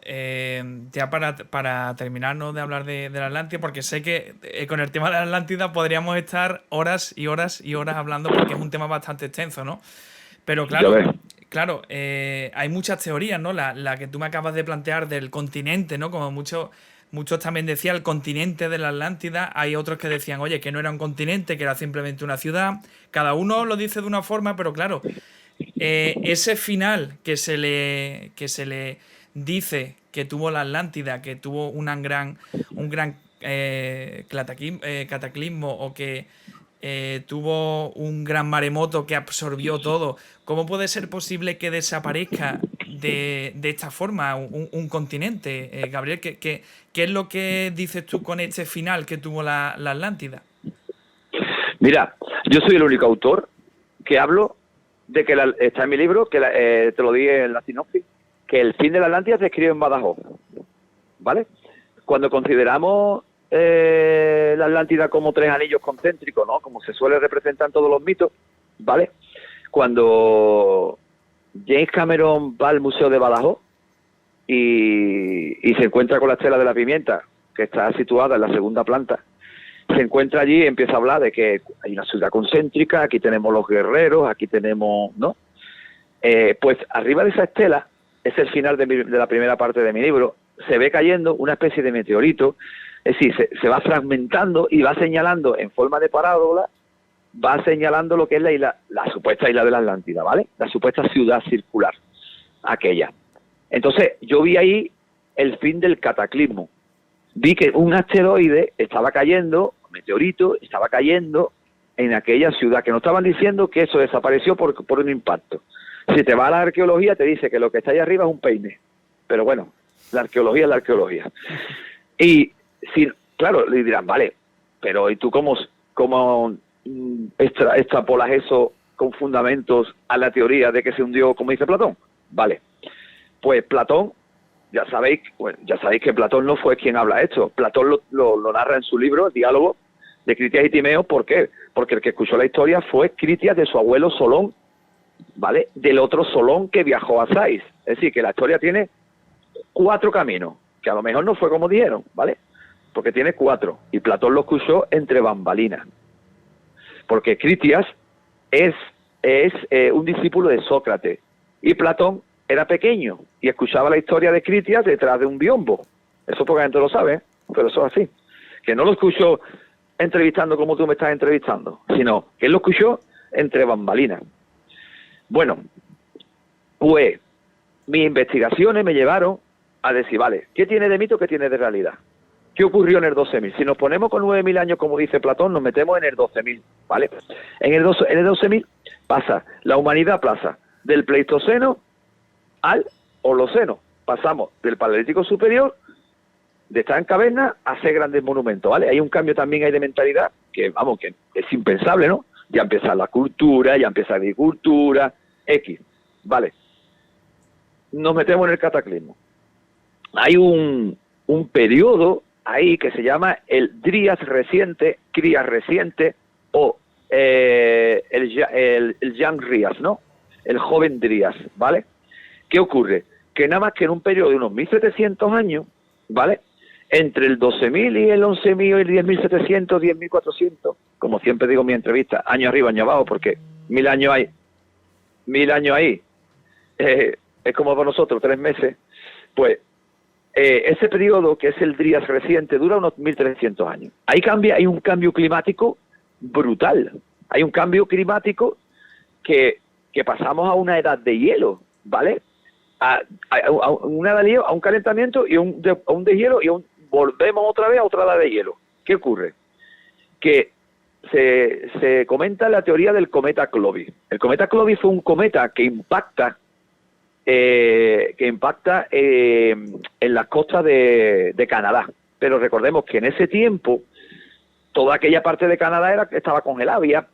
ya para terminarnos de hablar de la Atlántida, porque sé que con el tema de la Atlántida podríamos estar horas y horas y horas hablando, porque es un tema bastante extenso, ¿no? Pero claro, hay muchas teorías, ¿no? La que tú me acabas de plantear del continente, ¿no? Como muchos también decían el continente de la Atlántida. Hay otros que decían, oye, que no era un continente, que era simplemente una ciudad. Cada uno lo dice de una forma, pero claro, ese final que se le dice que tuvo la Atlántida, que tuvo un gran cataclismo, o que tuvo un gran maremoto que absorbió todo, ¿cómo puede ser posible que desaparezca de esta forma un continente. Gabriel, ¿qué es lo que dices tú con este final que tuvo la Atlántida?
Mira, yo soy el único autor que hablo de que está en mi libro, que te lo di en la sinopsis, que el fin de la Atlántida se escribe en Badajoz, ¿vale? Cuando consideramos la Atlántida como 3 anillos concéntricos, ¿no? Como se suele representar en todos los mitos, ¿vale? Cuando James Cameron va al Museo de Badajoz y se encuentra con la Estela de la Pimienta, que está situada en la 2ª planta, se encuentra allí y empieza a hablar de que hay una ciudad concéntrica, aquí tenemos los guerreros, aquí tenemos, ¿no? Pues arriba de esa estela, es el final de la primera parte de mi libro, se ve cayendo una especie de meteorito, es decir, se va fragmentando y va señalando en forma de parábola, va señalando lo que es la supuesta isla de la Atlántida, ¿vale? La supuesta ciudad circular, aquella. Entonces, yo vi ahí el fin del cataclismo. Vi que un asteroide estaba cayendo, un meteorito estaba cayendo en aquella ciudad, que no estaban diciendo que eso desapareció por un impacto. Si te va a la arqueología, te dice que lo que está ahí arriba es un peine. Pero bueno, la arqueología es la arqueología. Y, claro, le dirán, vale, pero ¿y tú cómo extrapolas eso con fundamentos a la teoría de que se hundió, como dice Platón? Vale, pues Platón, ya sabéis que Platón no fue quien habla esto. Platón lo narra en su libro, el diálogo de Critias y Timeo. ¿Por qué? Porque el que escuchó la historia fue Critias de su abuelo Solón, ¿vale? Del otro Solón que viajó a Sais. Es decir, que la historia tiene 4 caminos, que a lo mejor no fue como dijeron, ¿vale? Porque tiene 4, y Platón lo escuchó entre bambalinas. Porque Critias es un discípulo de Sócrates, y Platón era pequeño y escuchaba la historia de Critias detrás de un biombo. Eso poca gente lo sabe, pero eso es así. Que no lo escuchó entrevistando como tú me estás entrevistando, sino que él lo escuchó entre bambalinas. Bueno, pues mis investigaciones me llevaron a decir, vale, ¿qué tiene de mito, qué tiene de realidad? ¿Qué ocurrió en el 12.000? Si nos ponemos con 9.000 años, como dice Platón, nos metemos en el 12.000, ¿vale? En el 12.000 pasa, la humanidad pasa del Pleistoceno al Holoceno. Pasamos del Paleolítico Superior, de estar en caverna, a hacer grandes monumentos, ¿vale? Hay un cambio también ahí de mentalidad que, vamos, que es impensable, ¿no? Ya empieza la cultura, ya empieza la agricultura, X, ¿vale? Nos metemos en el cataclismo. Hay un periodo ahí que se llama el Drías reciente, Crías reciente, o el Young Drías, ¿no? El joven Drías, ¿vale? ¿Qué ocurre? Que nada más que en un periodo de unos 1.700 años, ¿vale? Entre el 12.000 y el 11.000 y el 10.700, 10.400, como siempre digo en mi entrevista, año arriba, año abajo, porque 1.000 años hay, 1.000 años ahí, es como para nosotros 3 meses, pues ese periodo, que es el Drías reciente, dura unos 1.300 años. Ahí hay un cambio climático brutal. Hay un cambio climático que pasamos a una edad de hielo, ¿vale? A una edad de hielo, a un calentamiento y a un deshielo, y volvemos otra vez a otra edad de hielo. ¿Qué ocurre? Que se comenta la teoría del cometa Clovis. El cometa Clovis fue un cometa que impacta en las costas de Canadá. Pero recordemos que en ese tiempo toda aquella parte de Canadá estaba congelada, había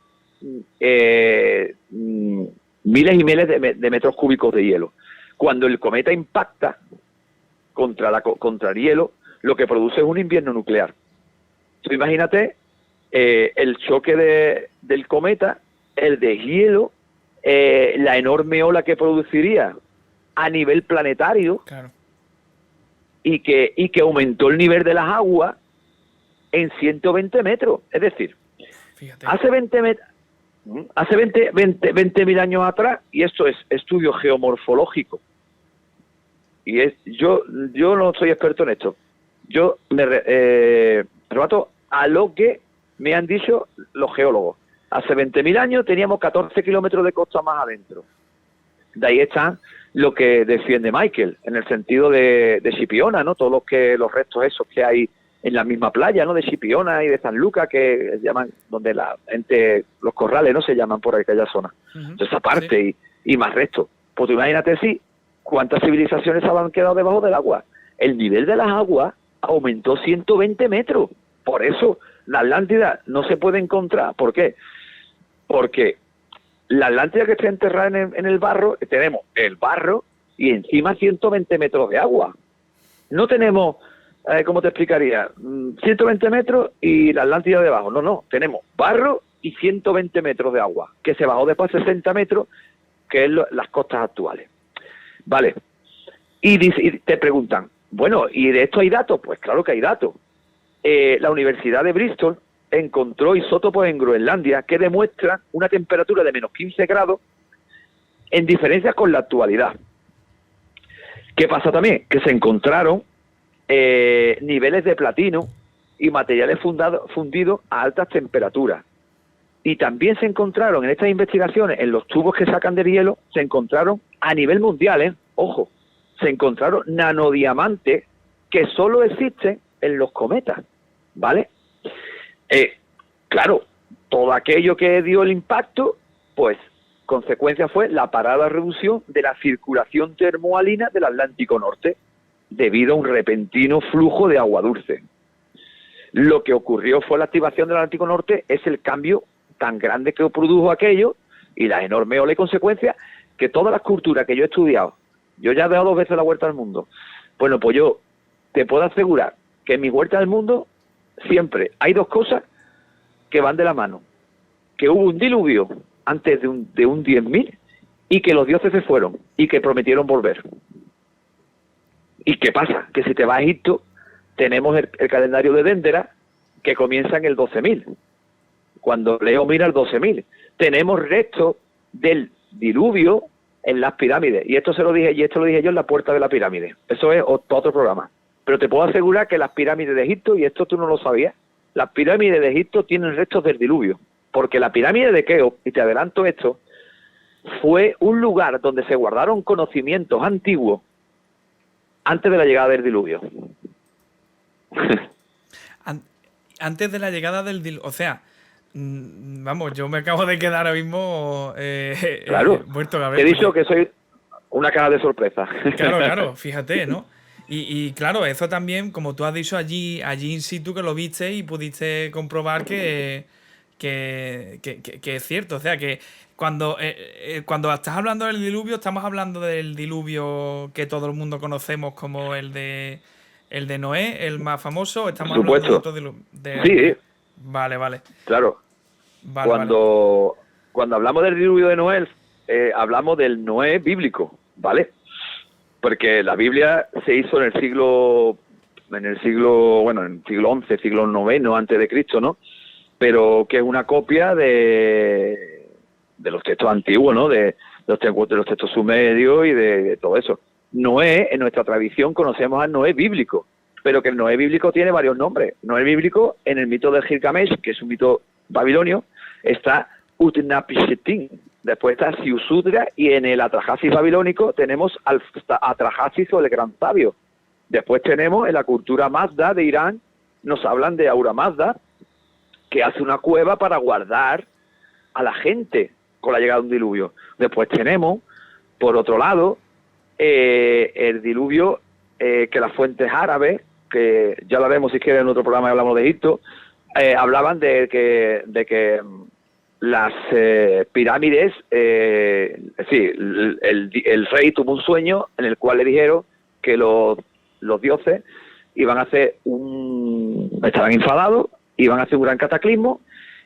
miles y miles de metros cúbicos de hielo. Cuando el cometa impacta contra el hielo, lo que produce es un invierno nuclear. Tú imagínate el choque del cometa, el deshielo, la enorme ola que produciría a nivel planetario.
Claro.
y que aumentó el nivel de las aguas en 120 metros. Es decir,
fíjate,
hace 20.000 años atrás, y esto es estudio geomorfológico, y yo no soy experto en esto, yo me rebato a lo que me han dicho los geólogos. Hace 20.000 años teníamos 14 kilómetros de costa más adentro. De ahí está lo que defiende Michael, en el sentido de Chipiona, ¿no? Todos los restos esos que hay en la misma playa, ¿no? De Chipiona y de San Lucas, que llaman, donde los corrales, ¿no? Se llaman por aquella zona.
Uh-huh.
Entonces, esa parte, sí. y más restos. Pues tú imagínate, sí, ¿cuántas civilizaciones habían quedado debajo del agua? El nivel de las aguas aumentó 120 metros. Por eso la Atlántida no se puede encontrar. ¿Por qué? Porque la Atlántida que está enterrada en el barro, tenemos el barro y encima 120 metros de agua. No tenemos, ¿cómo te explicaría? 120 metros y la Atlántida debajo. No, tenemos barro y 120 metros de agua, que se bajó después a 60 metros, que es las costas actuales. Vale. Y te preguntan, bueno, ¿y de esto hay datos? Pues claro que hay datos. La Universidad de Bristol encontró isótopos en Groenlandia que demuestran una temperatura de menos 15 grados en diferencia con la actualidad. ¿Qué pasa también? Que se encontraron niveles de platino y materiales fundidos a altas temperaturas. Y también se encontraron en estas investigaciones, en los tubos que sacan del hielo, se encontraron a nivel mundial, ojo, se encontraron nanodiamantes que solo existen en los cometas, ¿vale? Claro, todo aquello que dio el impacto, pues consecuencia fue la parada reducción de la circulación termoalina del Atlántico Norte debido a un repentino flujo de agua dulce. Lo que ocurrió fue la activación del Atlántico Norte, es el cambio tan grande que produjo aquello y las enormes olas y consecuencias que todas las culturas que yo he estudiado, yo ya he dado 2 veces la vuelta al mundo, bueno, pues yo te puedo asegurar que en mi vuelta al mundo siempre hay 2 cosas que van de la mano, que hubo un diluvio antes de un 10.000 y que los dioses se fueron y que prometieron volver. ¿Y qué pasa? Que si te vas a Egipto, tenemos el calendario de Dendera que comienza en el 12.000. Cuando Leo mira el 12.000, tenemos restos del diluvio en las pirámides. Y esto lo dije yo en la puerta de la pirámide. Eso es otro programa. Pero te puedo asegurar que las pirámides de Egipto, y esto tú no lo sabías, las pirámides de Egipto tienen restos del diluvio. Porque la pirámide de Keops, y te adelanto esto, fue un lugar donde se guardaron conocimientos antiguos antes de la llegada del diluvio.
Antes de la llegada del diluvio, o sea, vamos, yo me acabo de quedar ahora mismo
claro,
muerto, Gabriel.
Te he dicho que soy una caja de sorpresa.
Claro, fíjate, ¿no? Y claro, eso también, como tú has dicho allí in situ, que lo viste y pudiste comprobar que es cierto. O sea, que cuando estás hablando del diluvio, estamos hablando del diluvio que todo el mundo conocemos como el de Noé, el más famoso. Estamos hablando de otro diluvio.
Sí.
Vale.
Claro. Cuando hablamos del diluvio de Noé, hablamos del Noé bíblico, ¿vale? Porque la Biblia se hizo en el siglo XI, siglo IX antes de Cristo, ¿no? Pero que es una copia de los textos antiguos, ¿no? De los textos sumerios y de todo eso. Noé, en nuestra tradición conocemos al Noé bíblico, pero que el Noé bíblico tiene varios nombres. Noé bíblico, en el mito de Gilgamesh, que es un mito babilonio, está Utnapishtim, después está Siusudra, y en el Atrahasis babilónico tenemos Atrahasis o el gran sabio. Después tenemos en la cultura Mazda de Irán, nos hablan de Ahura Mazda, que hace una cueva para guardar a la gente con la llegada de un diluvio. Después tenemos, por otro lado, el diluvio que las fuentes árabes, que ya lo haremos si quieres en otro programa que hablamos de Egipto, hablaban de que las pirámides, el rey tuvo un sueño en el cual le dijeron que los dioses iban a hacer estaban enfadados, iban a hacer un gran cataclismo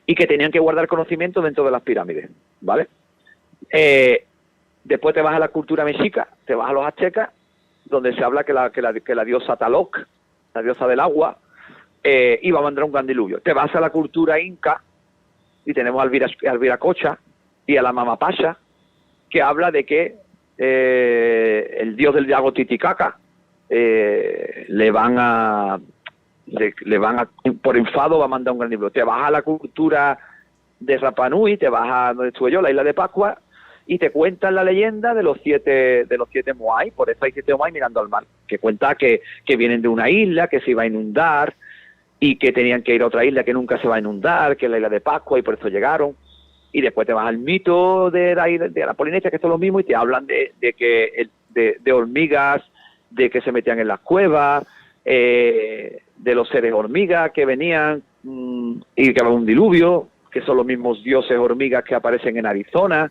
y que tenían que guardar conocimiento dentro de las pirámides, ¿vale? Después te vas a la cultura mexica, te vas a los aztecas, donde se habla que la diosa Tlaloc, la diosa del agua, iba a mandar un gran diluvio. Te vas a la cultura inca y tenemos a Viracocha y a la Mamapasha, que habla de que el dios del lago Titicaca le van a por enfado va a mandar un gran diluvio. Te vas a la cultura de Rapa Nui, te vas a donde estuve yo, la isla de Pascua, y te cuentan la leyenda de los siete Moai. Por eso hay 7 Moai mirando al mar, que cuenta que vienen de una isla que se iba a inundar y que tenían que ir a otra isla que nunca se va a inundar, que es la isla de Pascua, y por eso llegaron. Y después te vas al mito de la Polinesia, que son los mismos, y te hablan de que de hormigas, de que se metían en las cuevas, de los seres hormigas que venían y que había un diluvio, que son los mismos dioses hormigas que aparecen en Arizona.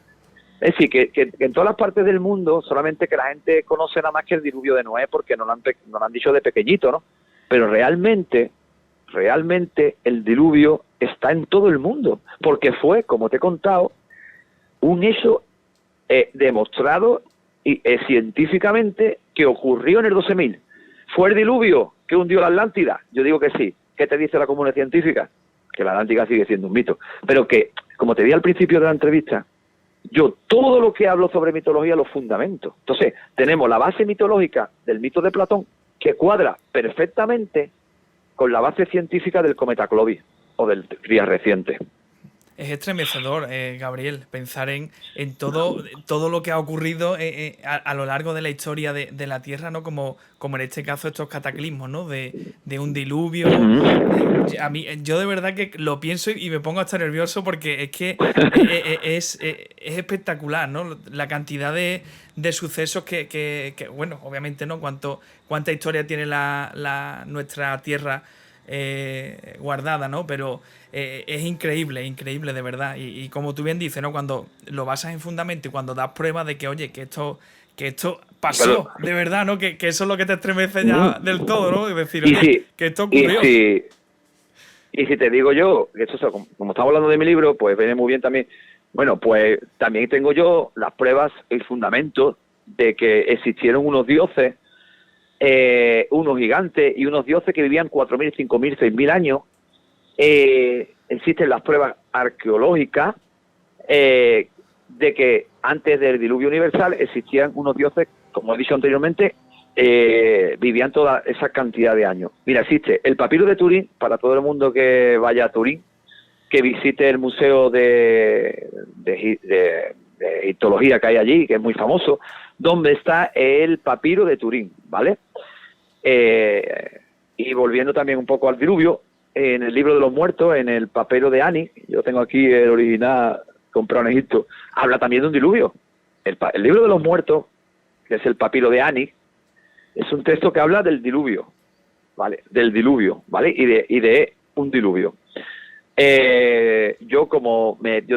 Es decir, que en todas las partes del mundo, solamente que la gente conoce nada más que el diluvio de Noé porque nos lo han dicho de pequeñito, ¿no? Pero realmente el diluvio está en todo el mundo, porque fue, como te he contado, un hecho demostrado científicamente que ocurrió en el 12.000. ¿Fue el diluvio que hundió la Atlántida? Yo digo que sí. ¿Qué te dice la comunidad científica? Que la Atlántida sigue siendo un mito. Pero que, como te di al principio de la entrevista, yo todo lo que hablo sobre mitología lo fundamento. Entonces, tenemos la base mitológica del mito de Platón que cuadra perfectamente con la base científica del cometa Clovis o del día reciente.
Es estremecedor, Gabriel, pensar en todo lo que ha ocurrido a lo largo de la historia de la Tierra, ¿no? Como en este caso estos cataclismos, ¿no? De un diluvio. Yo de verdad que lo pienso y me pongo hasta nervioso porque es que es espectacular, ¿no? La cantidad de sucesos que bueno, obviamente, ¿no? Cuánta historia tiene nuestra Tierra guardada, ¿no? Pero es increíble de verdad. Y como tú bien dices, ¿no? Cuando lo basas en fundamento y cuando das pruebas de que, oye, que esto pasó, de verdad, ¿no? Que eso es lo que te estremece ya del todo, ¿no? Es decir, oye, que esto ocurrió.
Y si te digo yo, que esto, como estamos hablando de mi libro, pues viene muy bien también. Bueno, pues también tengo yo las pruebas, el fundamento de que existieron unos dioses, unos gigantes y unos dioses que vivían 4.000, 5.000, 6.000 años. Existen las pruebas arqueológicas de que antes del diluvio universal existían unos dioses, como he dicho anteriormente, vivían toda esa cantidad de años. Mira, existe el papiro de Turín, para todo el mundo que vaya a Turín, que visite el museo de egiptología que hay allí, que es muy famoso, donde está el papiro de Turín, ¿vale? Y volviendo también un poco al diluvio, en el libro de los muertos, en el papiro de Ani, yo tengo aquí el original comprado en Egipto, habla también de un diluvio. El libro de los muertos, que es el papiro de Ani, es un texto que habla del diluvio, ¿vale? Del diluvio, ¿vale? Y de un diluvio. Yo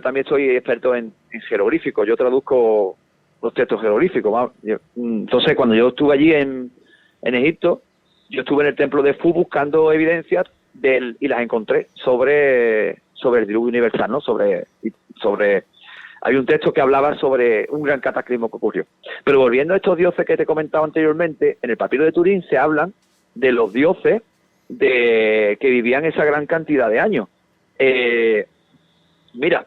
también soy experto en jeroglíficos, yo traduzco los textos jeroglíficos, ¿vale? Entonces, cuando yo estuve allí en Egipto, yo estuve en el templo de Fu buscando evidencias y las encontré sobre el diluvio universal, ¿no? Hay un texto que hablaba sobre un gran cataclismo que ocurrió. Pero volviendo a estos dioses que te he comentado anteriormente, en el papiro de Turín se hablan de los dioses que vivían esa gran cantidad de años. Mira,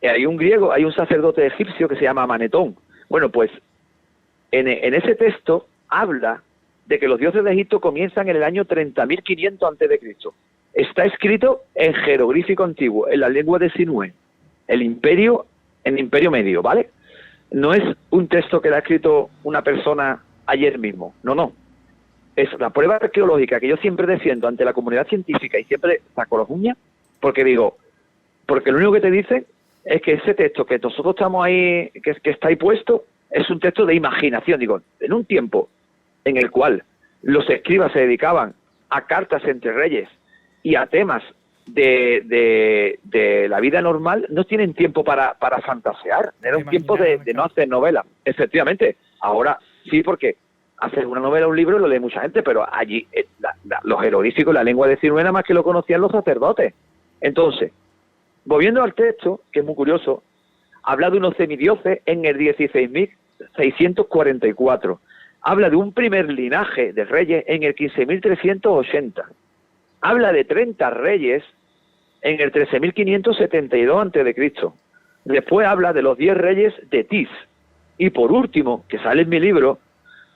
hay un sacerdote egipcio que se llama Manetón. Bueno, pues en ese texto habla de que los dioses de Egipto comienzan en el año 30.500 a.C. Está escrito en jeroglífico antiguo, en la lengua de Sinué, en el Imperio Medio, ¿vale? No es un texto que lo ha escrito una persona ayer mismo, no. Es la prueba arqueológica que yo siempre defiendo ante la comunidad científica y siempre saco los uñas, porque lo único que te dicen es que ese texto que nosotros estamos ahí, que está ahí puesto, es un texto de imaginación. Digo, en un tiempo en el cual los escribas se dedicaban a cartas entre reyes y a temas de la vida normal, no tienen tiempo para fantasear. Era un tiempo de no hacer novelas. Efectivamente, ahora sí, porque hacer una novela, un libro, lo lee mucha gente, pero allí los jeroglíficos, la lengua de Sinué, nada más que lo conocían los sacerdotes. Entonces, volviendo al texto, que es muy curioso, habla de unos semidioses en el 16.644. Habla de un primer linaje de reyes en el 15.380. Habla de 30 reyes en el 13.572 a.C. Después habla de los 10 reyes de Tis. Y por último, que sale en mi libro,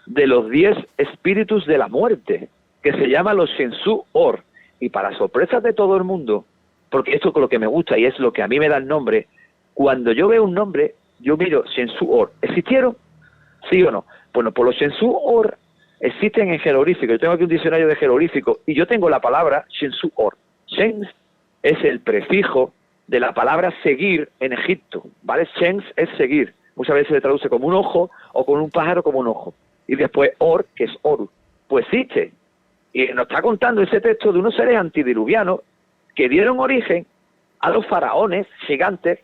de los 10 espíritus de la muerte, que se llama los Shensu-Or. Y para sorpresa de todo el mundo, porque esto es lo que me gusta y es lo que a mí me da el nombre, cuando yo veo un nombre, yo miro Shensu-Or. ¿Existieron? ¿Sí o no? Bueno, pues los Shensu-Or existen en jeroglífico. Yo tengo aquí un diccionario de jeroglífico y yo tengo la palabra Shensu-Or. Shens es el prefijo de la palabra seguir en Egipto, ¿vale? Shens es seguir. muchas veces se traduce como un ojo, o con un pájaro como un ojo. Y después Or, que es Horus. Pues existe. Y nos está contando ese texto de unos seres antidiluvianos que dieron origen a los faraones gigantes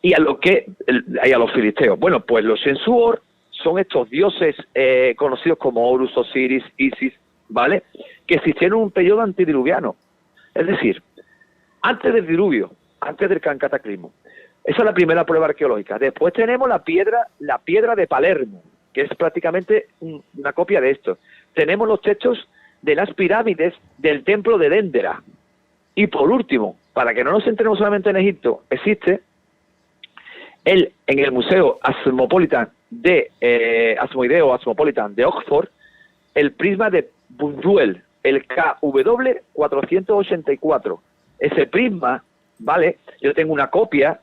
y a los filisteos. Bueno, pues los Shensuor son estos dioses conocidos como Horus, Osiris, Isis, ¿vale? Que existieron en un periodo antidiluviano. Es decir, antes del diluvio, antes del gran cataclismo. Esa es la primera prueba arqueológica. Después tenemos la piedra de Palermo, que es prácticamente una copia de esto. Tenemos los techos de las pirámides del templo de Dendera. Y por último, para que no nos centremos solamente en Egipto, existe en el Museo Asmopolitan Asmopolitan de Oxford, el prisma de Bunduel, el KW 484. Ese prisma, ¿vale? Yo tengo una copia,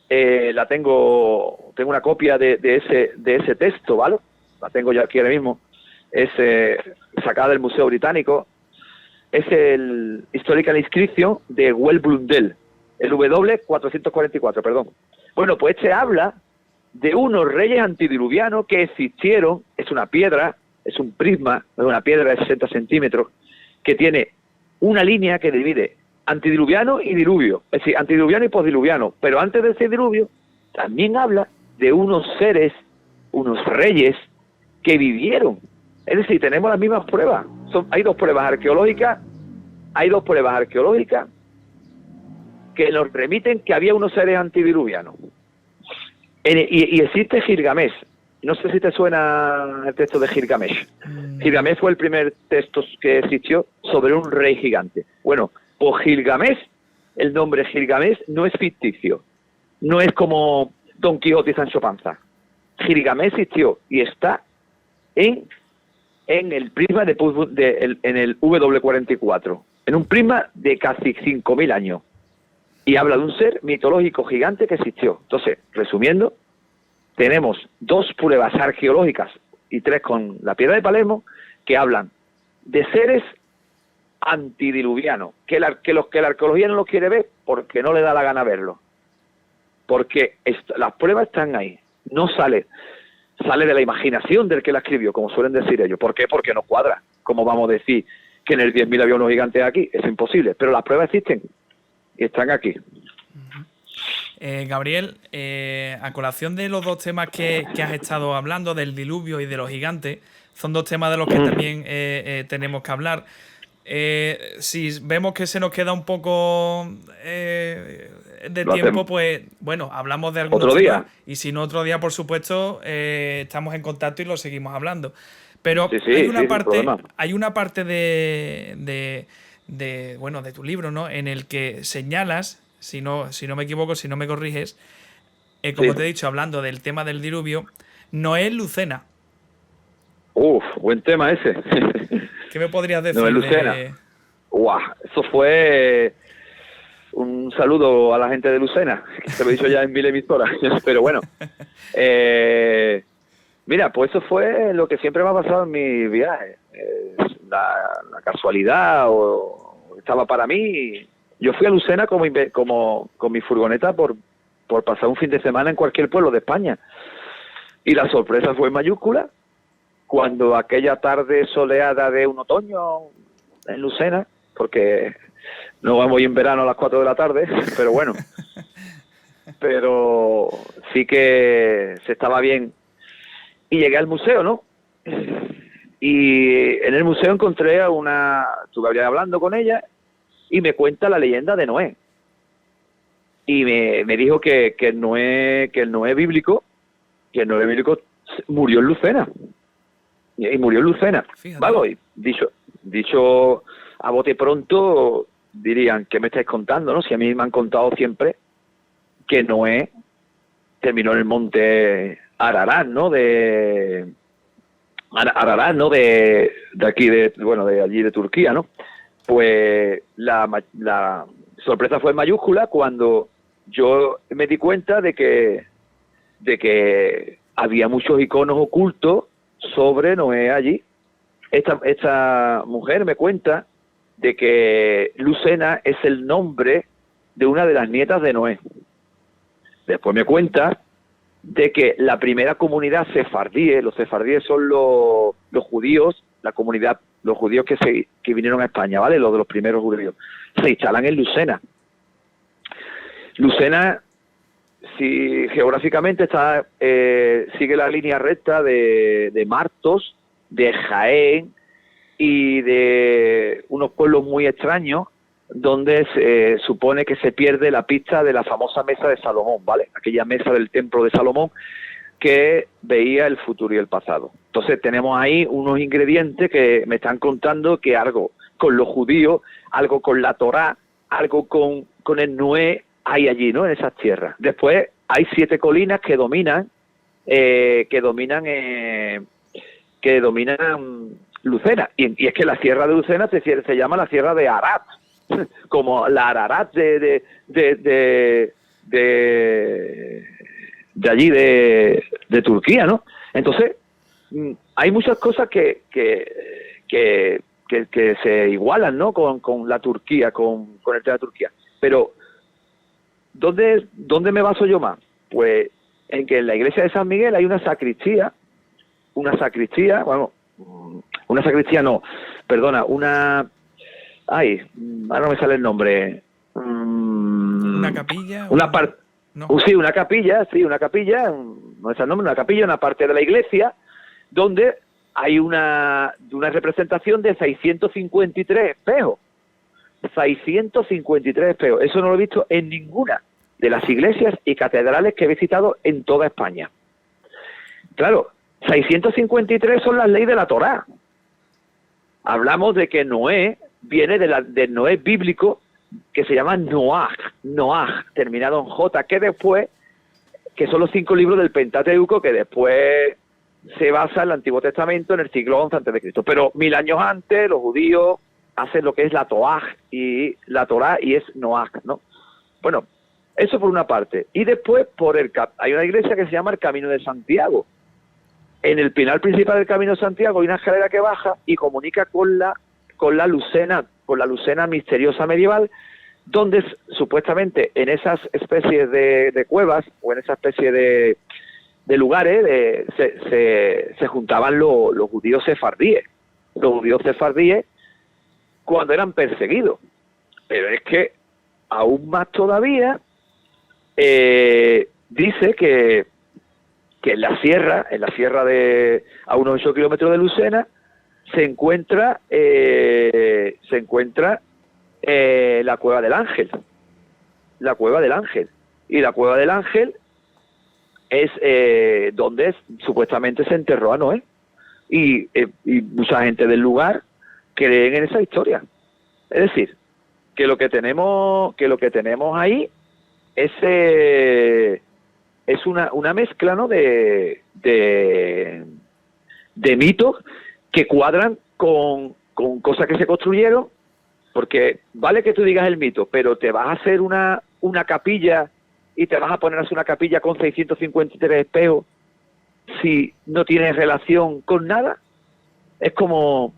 tengo una copia de ese texto, ¿vale? La tengo yo aquí ahora mismo. Es sacada del Museo Británico. Es el Historical Inscription de Well-Blundell, el W444, perdón. Bueno, pues habla de unos reyes antidiluvianos que existieron. Es una piedra, es un prisma, es una piedra de 60 centímetros, que tiene una línea que divide antidiluviano y diluvio, es decir, antidiluviano y postdiluviano. Pero antes de ese diluvio, también habla de unos seres, unos reyes que vivieron. Es decir, tenemos las mismas pruebas. Hay dos pruebas arqueológicas que nos remiten que había unos seres antidiluvianos. Y existe Gilgamesh. No sé si te suena el texto de Gilgamesh. Gilgamesh fue el primer texto que existió sobre un rey gigante. Bueno, pues Gilgamesh, el nombre Gilgamesh no es ficticio. No es como Don Quijote y Sancho Panza. Gilgamesh existió y está en el prisma en el W44, en un prisma de casi 5.000 años, y habla de un ser mitológico gigante que existió. Entonces, resumiendo, tenemos 2 pruebas arqueológicas y 3 con la piedra de Palermo que hablan de seres antidiluvianos, que la arqueología no los quiere ver porque no le da la gana verlo, porque las pruebas están ahí, no sale de la imaginación del que la escribió, como suelen decir ellos. ¿Por qué? Porque no cuadra. ¿Cómo vamos a decir que en el 10.000 había unos gigantes aquí? Es imposible, pero las pruebas existen y están aquí.
Gabriel, a colación de los 2 temas que has estado hablando, del diluvio y de los gigantes, son 2 temas de los que también tenemos que hablar. Si vemos que se nos queda un poco de tiempo, pues bueno, hablamos de algunos
otro día.
temas, y si no, otro día, por supuesto, estamos en contacto y lo seguimos hablando. Pero
sí,
hay una parte de tu libro, ¿no?, en el que señalas, si no me equivoco, si no me corriges, como te he dicho, hablando del tema del diluvio, Noé Lucena.
Buen tema ese.
¿Qué me podrías decir?
Noé Lucena. Eso fue un saludo a la gente de Lucena, que se lo he dicho ya en 1000 emisoras. Pero bueno, mira, pues eso fue lo que siempre me ha pasado en mi viaje. La casualidad estaba para mí. Yo fui a Lucena con mi furgoneta por pasar un fin de semana en cualquier pueblo de España. Y la sorpresa fue mayúscula cuando aquella tarde soleada de un otoño en Lucena, porque no vamos en verano a las 4 de la tarde, pero bueno, pero sí que se estaba bien. Y llegué al museo, ¿no? Y en el museo encontré estuve hablando con ella y me cuenta la leyenda de Noé. Y me dijo que el Noé bíblico murió en Lucena. Y murió en Lucena. Vale, y dicho a bote pronto, dirían, ¿qué me estáis contando, no? Si a mí me han contado siempre que Noé terminó en el monte Ararat, ¿no? Ararat, ¿no? De aquí, de allí de Turquía, ¿no? Pues la sorpresa fue mayúscula cuando yo me di cuenta de que había muchos iconos ocultos sobre Noé allí. Esta mujer me cuenta de que Lucena es el nombre de una de las nietas de Noé. Después me cuenta de que la primera comunidad sefardí, los sefardíes son los judíos, la comunidad, los judíos que vinieron a España, ¿vale? Los de los primeros judíos, se instalan en Lucena. Lucena, si geográficamente está, sigue la línea recta de Martos, de Jaén y de unos pueblos muy extraños, donde se supone que se pierde la pista de la famosa mesa de Salomón, ¿vale? Aquella mesa del templo de Salomón que veía el futuro y el pasado. Entonces tenemos ahí unos ingredientes que me están contando que algo con los judíos, algo con la Torá, algo con el Noé hay allí, ¿no? En esas tierras. Después hay 7 colinas que dominan Lucena. Y es que la sierra de Lucena se llama la sierra de Arat, como la Ararat de allí de Turquía, ¿no? Entonces hay muchas cosas que se igualan, ¿no? Con la Turquía, con el tema de Turquía. Pero ¿dónde me baso yo más? Pues en que en la iglesia de San Miguel hay una sacristía, ahora no me sale el nombre.
¿Una capilla?
No. Sí, una capilla, no es el nombre, una capilla, una parte de la iglesia, donde hay una representación de 653 espejos. 653 espejos. Eso no lo he visto en ninguna de las iglesias y catedrales que he visitado en toda España. Claro, 653 son las leyes de la Torá. Hablamos de que Noé viene del Noé bíblico, que se llama Noaj, terminado en J, que son los 5 libros del Pentateuco, que después se basa en el Antiguo Testamento en el siglo XI a.C. Pero 1000 años antes, los judíos hacen lo que es la Toaj y la Torá, y es Noaj, ¿no? Bueno, eso por una parte. Y después hay una iglesia que se llama el Camino de Santiago. En el pinar principal del Camino de Santiago hay una escalera que baja y comunica con la Lucena misteriosa medieval, donde supuestamente en esas especies de cuevas o en esa especie de lugares se juntaban los judíos sefardíes. Los judíos sefardíes cuando eran perseguidos. Pero es que aún más todavía dice que en la sierra a unos 8 kilómetros de Lucena se encuentra la Cueva del Ángel. La Cueva del Ángel. Y la Cueva del Ángel es donde supuestamente se enterró a Noé. Y mucha gente del lugar creen en esa historia. Es decir, que lo que tenemos ahí es una mezcla, ¿no? de mitos que cuadran con cosas que se construyeron, porque vale que tú digas el mito, pero te vas a hacer una capilla y te vas a poner a hacer una capilla con 653 espejos si no tienes relación con nada. Es como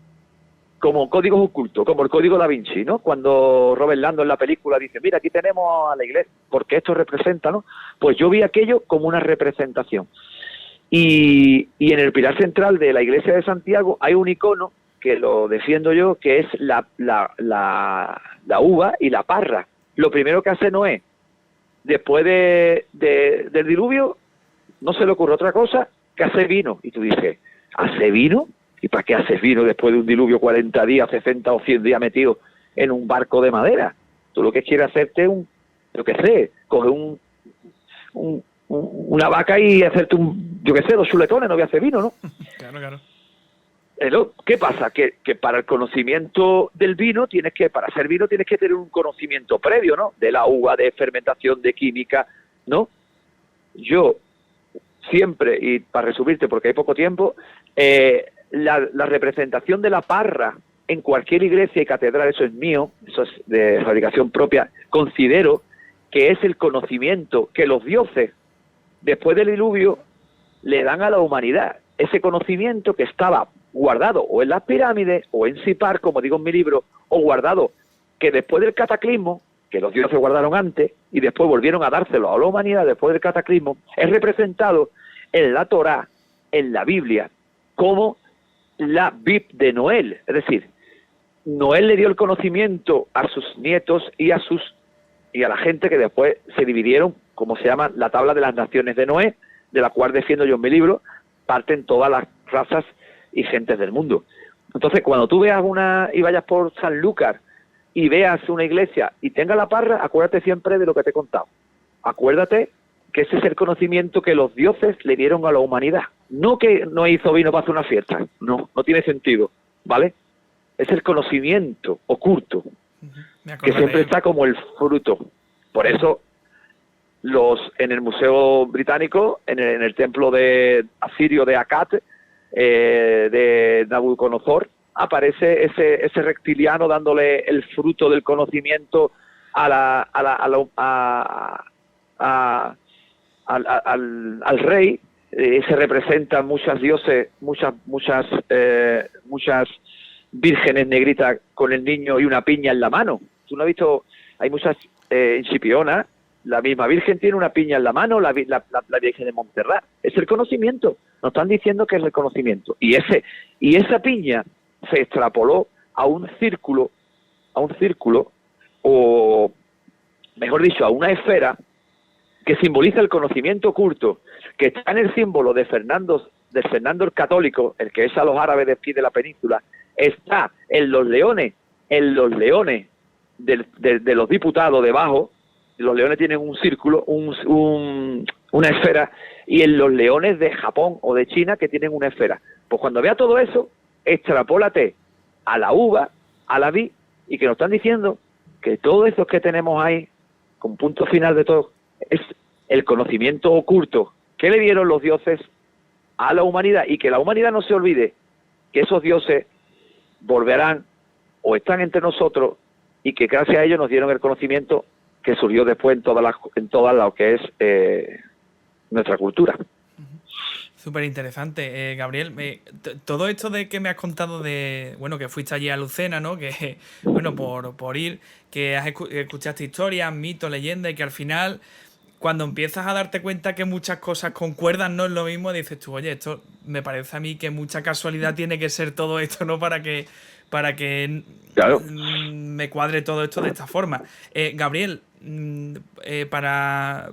códigos ocultos, como el código Da Vinci, ¿no? Cuando Robert Landon en la película dice, mira, aquí tenemos a la iglesia, porque esto representa, ¿no? Pues yo vi aquello como una representación. Y en el pilar central de la iglesia de Santiago hay un icono que lo defiendo yo, que es la uva y la parra. Lo primero que hace Noé, después del diluvio, no se le ocurre otra cosa que hacer vino. Y tú dices, ¿hace vino? ¿Y para qué haces vino después de un diluvio 40 días, 60 o 100 días metido en un barco de madera? Tú lo que quieres hacerte coger una vaca y hacerte 2 chuletones, no voy a hacer vino, ¿no?
Claro.
¿Qué pasa? Que para el conocimiento del vino para hacer vino tienes que tener un conocimiento previo, ¿no? De la uva, de fermentación, de química, ¿no? Yo siempre, y para resumirte porque hay poco tiempo, la representación de la parra en cualquier iglesia y catedral, eso es mío, eso es de fabricación propia, considero que es el conocimiento que los dioses, después del diluvio, le dan a la humanidad. Ese conocimiento que estaba guardado o en las pirámides o en Sipar, como digo en mi libro, o guardado que después del cataclismo que los dioses guardaron antes y después volvieron a dárselo a la humanidad después del cataclismo, es representado en la Torá, en la Biblia, como la Bib de Noé. Es decir, Noé le dio el conocimiento a sus nietos y a la gente que después se dividieron, como se llama la tabla de las naciones de Noé, de la cual defiendo yo en mi libro, parten todas las razas y gentes del mundo. Entonces, cuando tú veas y vayas por Sanlúcar y veas una iglesia y tenga la parra, acuérdate siempre de lo que te he contado. Acuérdate que ese es el conocimiento que los dioses le dieron a la humanidad. No que no hizo vino para hacer una fiesta. No tiene sentido, ¿vale? Es el conocimiento oculto, que siempre está como el fruto. Por eso, en el Museo Británico, en el templo de asirio de Akkad, de Nabucodonosor, aparece ese reptiliano dándole el fruto del conocimiento al rey. Se representan muchas dioses, muchas vírgenes negritas con el niño y una piña en la mano. Tú no has visto, hay muchas en Chipiona, la misma virgen tiene una piña en la mano, la Virgen de Montserrat. Es el conocimiento. Nos están diciendo que es el conocimiento. Y esa piña se extrapoló a un círculo, o mejor dicho, a una esfera que simboliza el conocimiento oculto, que está en el símbolo de Fernando el Católico, el que es a los árabes de aquí de la península, está en los leones de los diputados debajo. Los leones tienen un círculo, una esfera, y en los leones de Japón o de China que tienen una esfera. Pues cuando vea todo eso, extrapólate a la uva, a la vid, y que nos están diciendo que todo eso que tenemos ahí, con punto final de todo, es el conocimiento oculto que le dieron los dioses a la humanidad, y que la humanidad no se olvide que esos dioses volverán o están entre nosotros, y que gracias a ellos nos dieron el conocimiento que surgió después en toda lo que es nuestra cultura.
Súper interesante, Gabriel. Todo esto de que me has contado que fuiste allí a Lucena, ¿no? Que, por ir, que escuchaste historias, mitos, leyendas, y que al final, cuando empiezas a darte cuenta que muchas cosas concuerdan, no es lo mismo, dices tú, oye, esto me parece a mí que mucha casualidad tiene que ser todo esto, ¿no? Para que claro, me cuadre todo esto de esta forma. Gabriel, para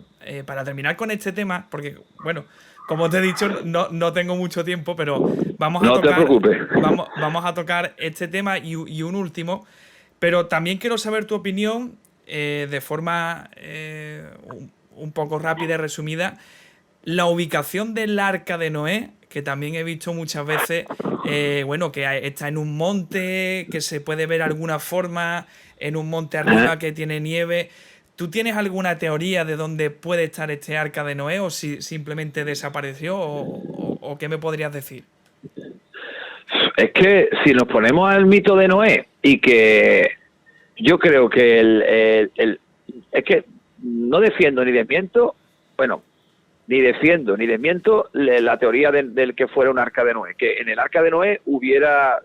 terminar con este tema, porque, como te he dicho, no tengo mucho tiempo, pero vamos a tocar este tema y un último, pero también quiero saber tu opinión de forma un poco rápida y resumida. La ubicación del Arca de Noé, que también he visto muchas veces, que está en un monte, que se puede ver alguna forma en un monte arriba que tiene nieve. ¿Tú tienes alguna teoría de dónde puede estar este Arca de Noé, o si simplemente desapareció, o qué me podrías decir?
Es que si nos ponemos al mito de Noé, y que yo creo que es que no defiendo ni desmiento, ni desmiento la teoría del que fuera un Arca de Noé, que en el Arca de Noé hubiera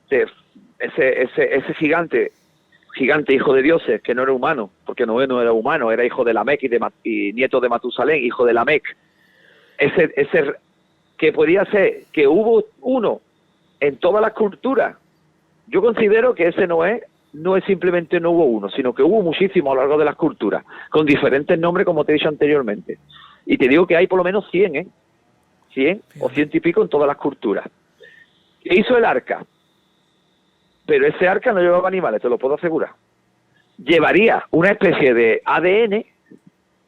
ese gigante hijo de dioses, que no era humano, porque Noé no era humano, era hijo de Lamec y nieto de Matusalén, hijo de Lamec. Ese que podría ser que hubo uno en todas las culturas. Yo considero que ese Noé no es simplemente no hubo uno, sino que hubo muchísimo a lo largo de las culturas, con diferentes nombres, como te he dicho anteriormente. Y te digo que hay por lo menos 100, 100 o 100 y pico en todas las culturas. ¿Qué hizo el arca? Pero ese arca no llevaba animales, te lo puedo asegurar. Llevaría una especie de ADN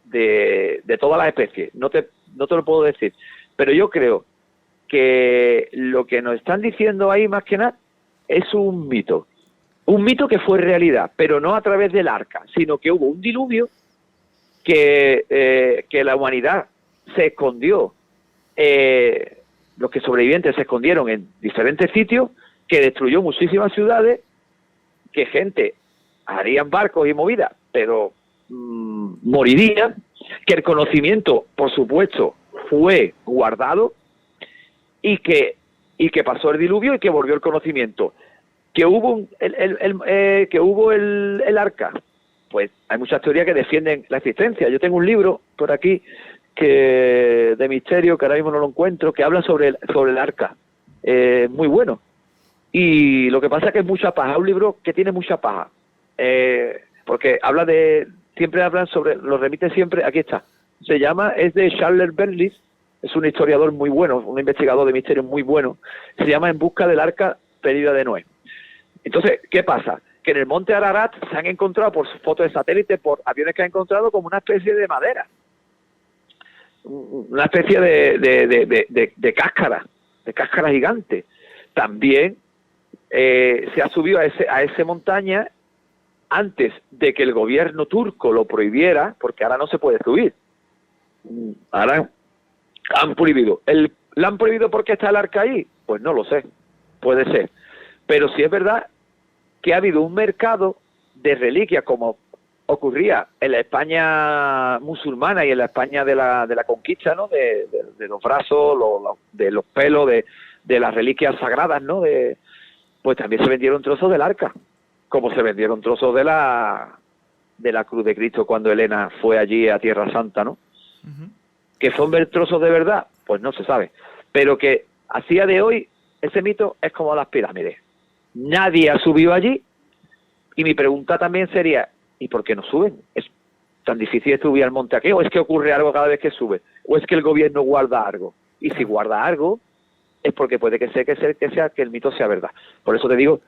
de todas las especies. No te lo puedo decir. Pero yo creo que lo que nos están diciendo ahí, más que nada, es un mito. Un mito que fue realidad, pero no a través del arca, sino que hubo un diluvio que la humanidad se escondió. Los que sobrevivientes se escondieron en diferentes sitios, que destruyó muchísimas ciudades, que gente harían barcos y movidas, pero moriría, que el conocimiento, por supuesto, fue guardado, y que pasó el diluvio y que volvió el conocimiento, que hubo el arca, pues hay muchas teorías que defienden la existencia. Yo tengo un libro por aquí que de misterio, que ahora mismo no lo encuentro, que habla sobre el arca. Muy bueno. Y lo que pasa es que es mucha paja, es un libro que tiene mucha paja. Porque siempre hablan sobre, lo remite siempre, aquí está. Es de Charles Berlitz, es un historiador muy bueno, un investigador de misterios muy bueno. Se llama En busca del arca perdida de Noé. Entonces, ¿qué pasa? Que en el monte Ararat se han encontrado, por fotos de satélite, por aviones que han encontrado, como una especie de madera. Una especie de cáscara gigante. También se ha subido a esa montaña antes de que el gobierno turco lo prohibiera, porque ahora no se puede subir. Ahora han prohibido. ¿La han prohibido porque está el arca ahí? Pues no lo sé, puede ser. Pero sí es verdad que ha habido un mercado de reliquias, como ocurría en la España musulmana y en la España de la conquista, ¿no? De los brazos, de los pelos, de las reliquias sagradas, ¿no? Pues también se vendieron trozos del arca, como se vendieron trozos de la cruz de Cristo cuando Elena fue allí a Tierra Santa, ¿no? Uh-huh. ¿Que son trozos de verdad? Pues no se sabe. Pero que a día de hoy ese mito es como las pirámides. Nadie ha subido allí, y mi pregunta también sería, ¿y por qué no suben? ¿Es tan difícil subir al monte aquí? ¿O es que ocurre algo cada vez que sube? ¿O es que el gobierno guarda algo? Y si guarda algo, es porque puede que el mito sea verdad. Por eso te digo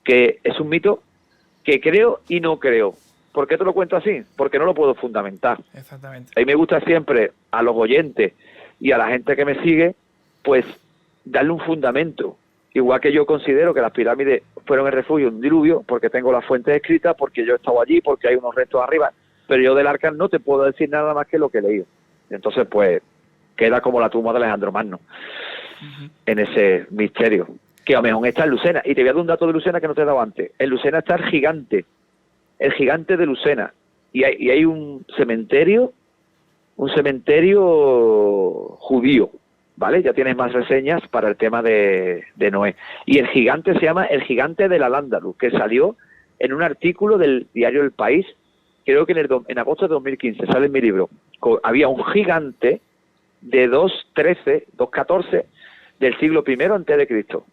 que es un mito que creo y no creo. ¿Por qué te lo cuento así? Porque no lo puedo fundamentar.
Exactamente.
A mí me gusta siempre, a los oyentes y a la gente que me sigue, pues darle un fundamento. Igual que yo considero que las pirámides fueron el refugio de un diluvio, porque tengo las fuentes escritas, porque yo he estado allí, porque hay unos restos arriba, pero yo del arca no te puedo decir nada más que lo que he leído. Entonces, pues, queda como la tumba de Alejandro Magno, uh-huh, en ese misterio, que a lo mejor está en Lucena. Y te voy a dar un dato de Lucena que no te he dado antes. En Lucena está el gigante de Lucena, y hay un cementerio judío, ¿vale? Ya tienes más reseñas para el tema de Noé. Y el gigante se llama el gigante del Al-Ándalus, que salió en un artículo del diario El País, creo que en agosto de 2015, sale en mi libro. Había un gigante de 214 del siglo I antes de Cristo,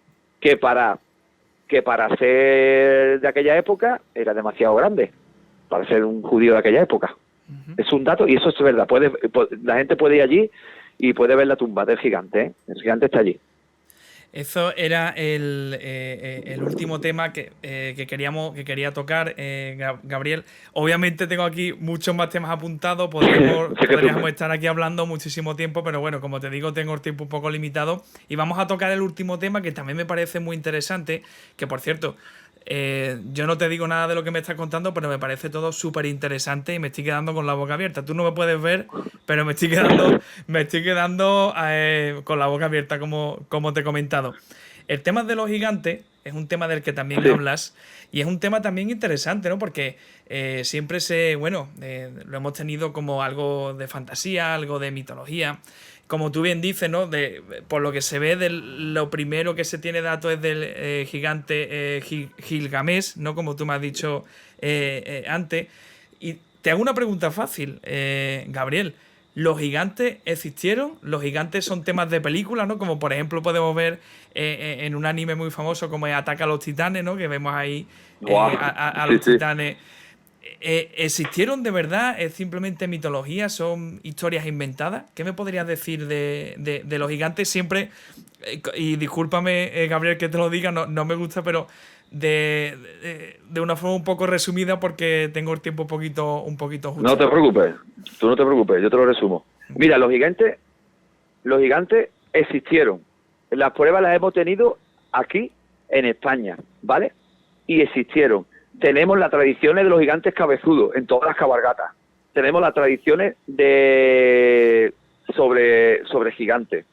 que para ser de aquella época era demasiado grande, para ser un judío de aquella época. Uh-huh. Es un dato, y eso es verdad. La gente puede ir allí y puede ver la tumba del gigante, ¿eh? El gigante está allí.
Eso era el último tema que quería tocar, Gabriel. Obviamente tengo aquí muchos más temas apuntados, podríamos estar aquí hablando muchísimo tiempo, pero bueno, como te digo, tengo el tiempo un poco limitado. Y vamos a tocar el último tema, que también me parece muy interesante, que por cierto, yo no te digo nada de lo que me estás contando, pero me parece todo súper interesante y me estoy quedando con la boca abierta. Tú no me puedes ver, pero me estoy quedando con la boca abierta, como te he comentado. El tema de los gigantes es un tema del que también hablas, y es un tema también interesante, ¿no? Porque siempre lo hemos tenido como algo de fantasía, algo de mitología. Como tú bien dices, ¿no? Por lo que se ve, lo primero que se tiene datos es del gigante Gilgamesh, ¿no? Como tú me has dicho antes. Y te hago una pregunta fácil, Gabriel. ¿Los gigantes existieron? ¿Los gigantes son temas de películas, ¿no? Como por ejemplo podemos ver en un anime muy famoso como es Ataca a los Titanes, ¿no? Que vemos ahí los titanes. ¿Existieron de verdad? ¿Es simplemente mitología? ¿Son historias inventadas? ¿Qué me podrías decir de los gigantes? Siempre, y discúlpame, Gabriel, que te lo diga, no me gusta, pero de una forma un poco resumida, porque tengo el tiempo un poquito justo.
No te preocupes, tú no te preocupes, yo te lo resumo. Mira, los gigantes existieron. Las pruebas las hemos tenido aquí en España, ¿vale? Y existieron. Tenemos las tradiciones de los gigantes cabezudos en todas las cabalgatas. Tenemos las tradiciones sobre gigantes.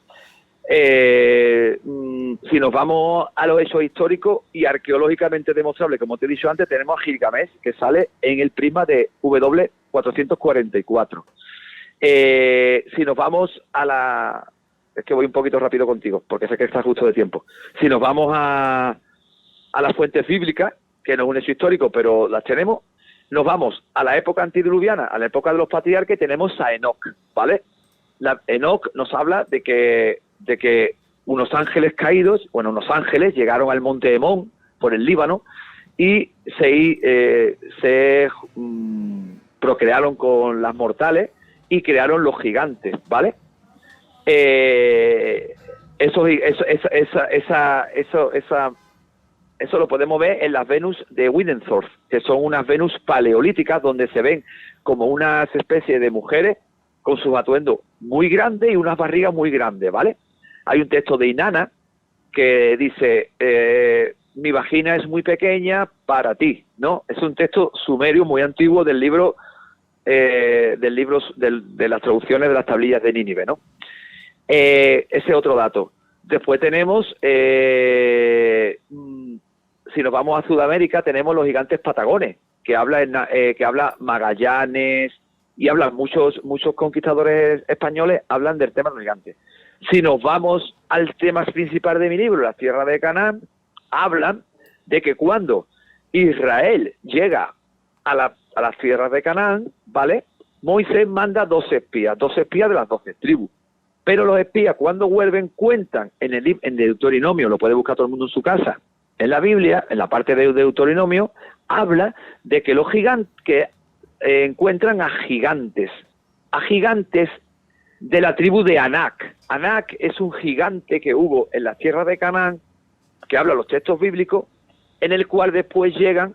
Si nos vamos a los hechos históricos y arqueológicamente demostrables, como te he dicho antes, tenemos a Gilgamesh, que sale en el prisma de W444. Si nos vamos es que voy un poquito rápido contigo, porque sé que estás justo de tiempo. Si nos vamos a las fuentes bíblicas, que no es un hecho histórico, pero las tenemos, Nos vamos a la época antidiluviana, a la época de los patriarcas, tenemos a Enoc, ¿vale? Enoc nos habla de que unos ángeles caídos, unos ángeles llegaron al monte Hemón, por el Líbano, y se procrearon con las mortales y crearon los gigantes, ¿vale? Eso lo podemos ver en las Venus de Widenstorf, que son unas Venus paleolíticas donde se ven como unas especies de mujeres con sus atuendos muy grandes y unas barrigas muy grandes, ¿vale? Hay un texto de Inanna que dice, mi vagina es muy pequeña para ti, ¿no? Es un texto sumerio muy antiguo del libro, de las traducciones de las tablillas de Nínive, ¿no? Ese otro dato. Después tenemos, si nos vamos a Sudamérica, tenemos los gigantes patagones, que habla Magallanes, y hablan muchos conquistadores españoles, hablan del tema de los gigantes. Si nos vamos al tema principal de mi libro, las tierras de Canaán, hablan de que cuando Israel llega a las tierras de Canaán, ¿vale? Moisés manda 12 espías de las 12 tribus. Pero los espías, cuando vuelven, cuentan en Deuteronomio, lo puede buscar todo el mundo en su casa, en la Biblia, en la parte de Deuteronomio, habla de que los gigantes, encuentran a gigantes de la tribu de Anak. Anak es un gigante que hubo en las tierras de Canaán, que habla los textos bíblicos, en el cual después llegan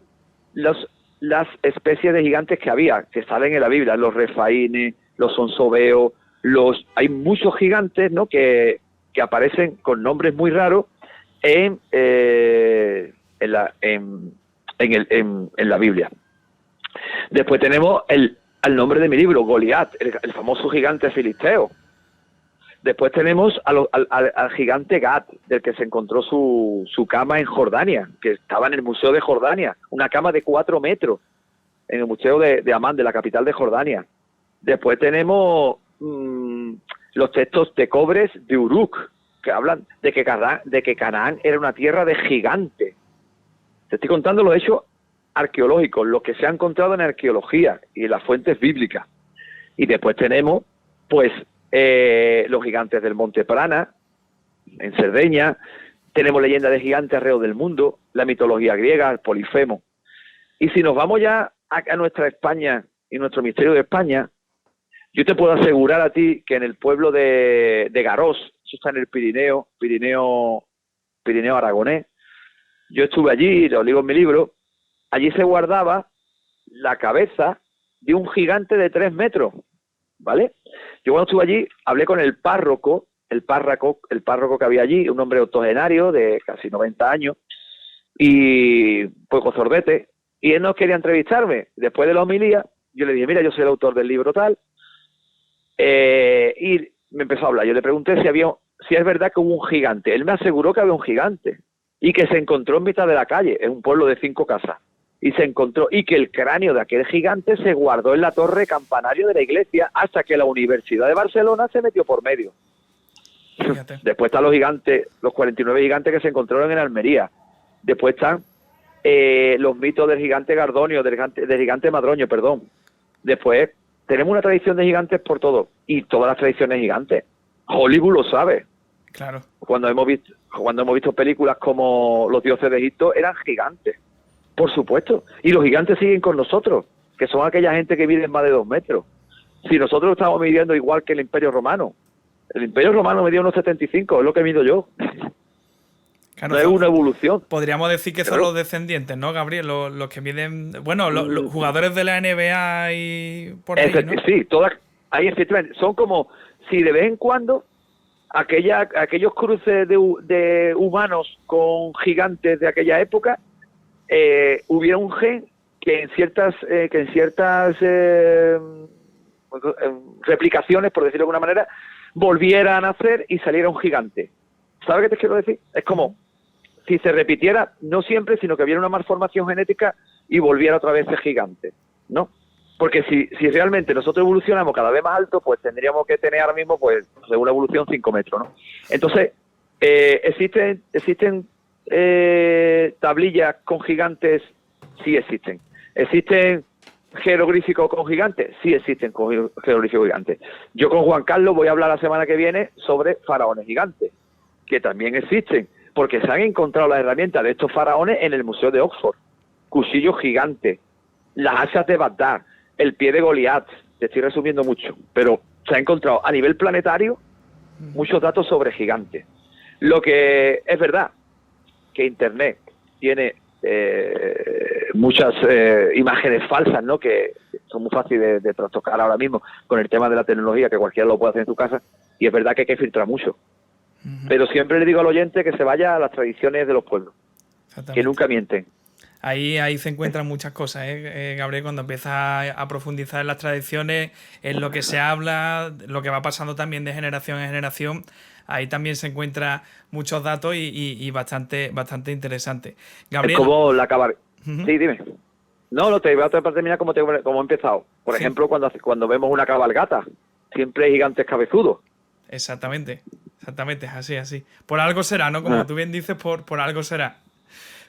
las especies de gigantes que salen en la Biblia, los refaínes, los sonsobeos, hay muchos gigantes, ¿no?, que aparecen con nombres muy raros en la Biblia. Después tenemos el nombre de mi libro, Goliat, el famoso gigante filisteo. Después tenemos al gigante Gat, del que se encontró su cama en Jordania, que estaba en el Museo de Jordania, una cama de 4 metros, en el Museo de Amán, de la capital de Jordania. Después tenemos los textos de Cobres de Uruk, que hablan de que Canaán era una tierra de gigantes. Te estoy contando los hechos arqueológicos, lo que se ha encontrado en arqueología y en las fuentes bíblicas. Y después tenemos, pues, los gigantes del Monte Prana, en Cerdeña. Tenemos leyendas de gigantes alrededor del mundo, la mitología griega, el Polifemo. Y si nos vamos ya a nuestra España y nuestro misterio de España, yo te puedo asegurar a ti que en el pueblo de Garós, eso está en el Pirineo aragonés, yo estuve allí, lo digo en mi libro, allí se guardaba la cabeza de un gigante de 3 metros, ¿vale? Yo cuando estuve allí hablé con el párroco que había allí, un hombre octogenario de casi 90 años, y pues Sordete, y él no quería entrevistarme. Después de la homilía, yo le dije, mira, yo soy el autor del libro tal, y me empezó a hablar. Yo le pregunté si es verdad que hubo un gigante. Él me aseguró que había un gigante y que se encontró en mitad de la calle, en un pueblo de 5 casas. Y se encontró, y que el cráneo de aquel gigante se guardó en la torre campanario de la iglesia hasta que la Universidad de Barcelona se metió por medio. Fíjate. Después están los gigantes, los 49 gigantes que se encontraron en Almería. Después están los mitos del gigante Gardonio, del gigante Madroño, perdón. Después tenemos una tradición de gigantes por todo, y todas las tradiciones gigantes. Hollywood lo sabe. Claro. Cuando hemos visto películas como Los dioses de Egipto, eran gigantes. Por supuesto. Y los gigantes siguen con nosotros, que son aquella gente que mide más de 2 metros. Si nosotros estamos midiendo igual que el Imperio Romano. El Imperio Romano medía unos 75, es lo que mido yo. Claro, no es una evolución.
Podríamos decir que son los descendientes, ¿no, Gabriel? Los que miden... Bueno, los jugadores de la NBA y por ahí, ¿no?
Sí, ahí efectivamente. Son como, si de vez en cuando, aquellos cruces de humanos con gigantes de aquella época, hubiera un gen que en ciertas replicaciones, por decirlo de alguna manera, volviera a nacer y saliera un gigante. ¿Sabes qué te quiero decir? Es como si se repitiera, no siempre, sino que hubiera una malformación genética y volviera otra vez ese gigante, ¿no? Porque si realmente nosotros evolucionamos cada vez más alto, pues tendríamos que tener ahora mismo, pues, según la evolución, 5 metros, ¿no? Entonces, existen tablillas con gigantes, sí existen. Existen jeroglíficos con gigantes? Sí existen jeroglíficos gigantes. Yo con Juan Carlos voy a hablar la semana que viene sobre faraones gigantes, que también existen, porque se han encontrado las herramientas de estos faraones en el Museo de Oxford. Cuchillos gigantes, las hachas de Bagdad, el pie de Goliat. Te estoy resumiendo mucho, pero se ha encontrado a nivel planetario muchos datos sobre gigantes. Lo que es verdad, que Internet tiene muchas imágenes falsas, ¿no? Que son muy fáciles de trastocar ahora mismo con el tema de la tecnología, que cualquiera lo puede hacer en su casa, y es verdad que hay que filtrar mucho. Pero siempre le digo al oyente que se vaya a las tradiciones de los pueblos, que nunca mienten.
Ahí se encuentran muchas cosas, Gabriel, cuando empiezas a profundizar en las tradiciones, en lo que se habla, lo que va pasando también de generación en generación. Ahí también se encuentran muchos datos y bastante interesante. Gabriel,
es como la cabalgata. Sí, dime. No, te voy a terminar como he empezado. Por ejemplo, cuando vemos una cabalgata, siempre hay gigantes cabezudos.
Exactamente, es así. Por algo será, ¿no? Como tú bien dices, por algo será.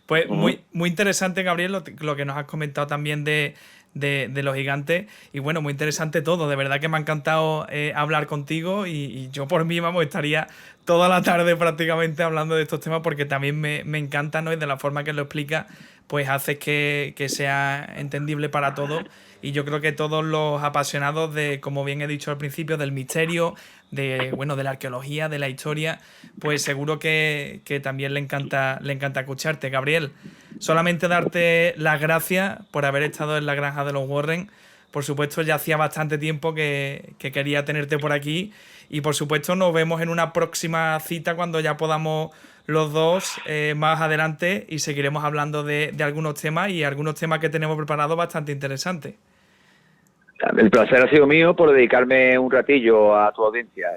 Pues muy interesante, Gabriel, lo que nos has comentado también de los gigantes. Y bueno, muy interesante todo. De verdad que me ha encantado hablar contigo y yo por mí, vamos, estaría toda la tarde prácticamente hablando de estos temas porque también me encanta, ¿no? Y de la forma que lo explica, pues hace que sea entendible para todos. Y yo creo que todos los apasionados de, como bien he dicho al principio, del misterio, de la arqueología, de la historia, pues seguro que también le encanta escucharte. Gabriel, solamente darte las gracias por haber estado en la granja de los Warren. Por supuesto, ya hacía bastante tiempo que quería tenerte por aquí y por supuesto nos vemos en una próxima cita cuando ya podamos los dos más adelante y seguiremos hablando de algunos temas y algunos temas que tenemos preparados bastante interesantes.
El placer ha sido mío por dedicarme un ratillo a tu audiencia.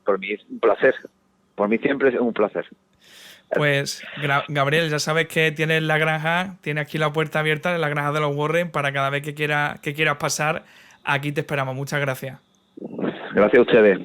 Por mí es un placer. Por mí siempre es un placer.
Pues, Gabriel, ya sabes que tienes la granja, tienes aquí la puerta abierta en la granja de los Warren para cada vez que quieras pasar. Aquí te esperamos. Muchas gracias.
Gracias a ustedes.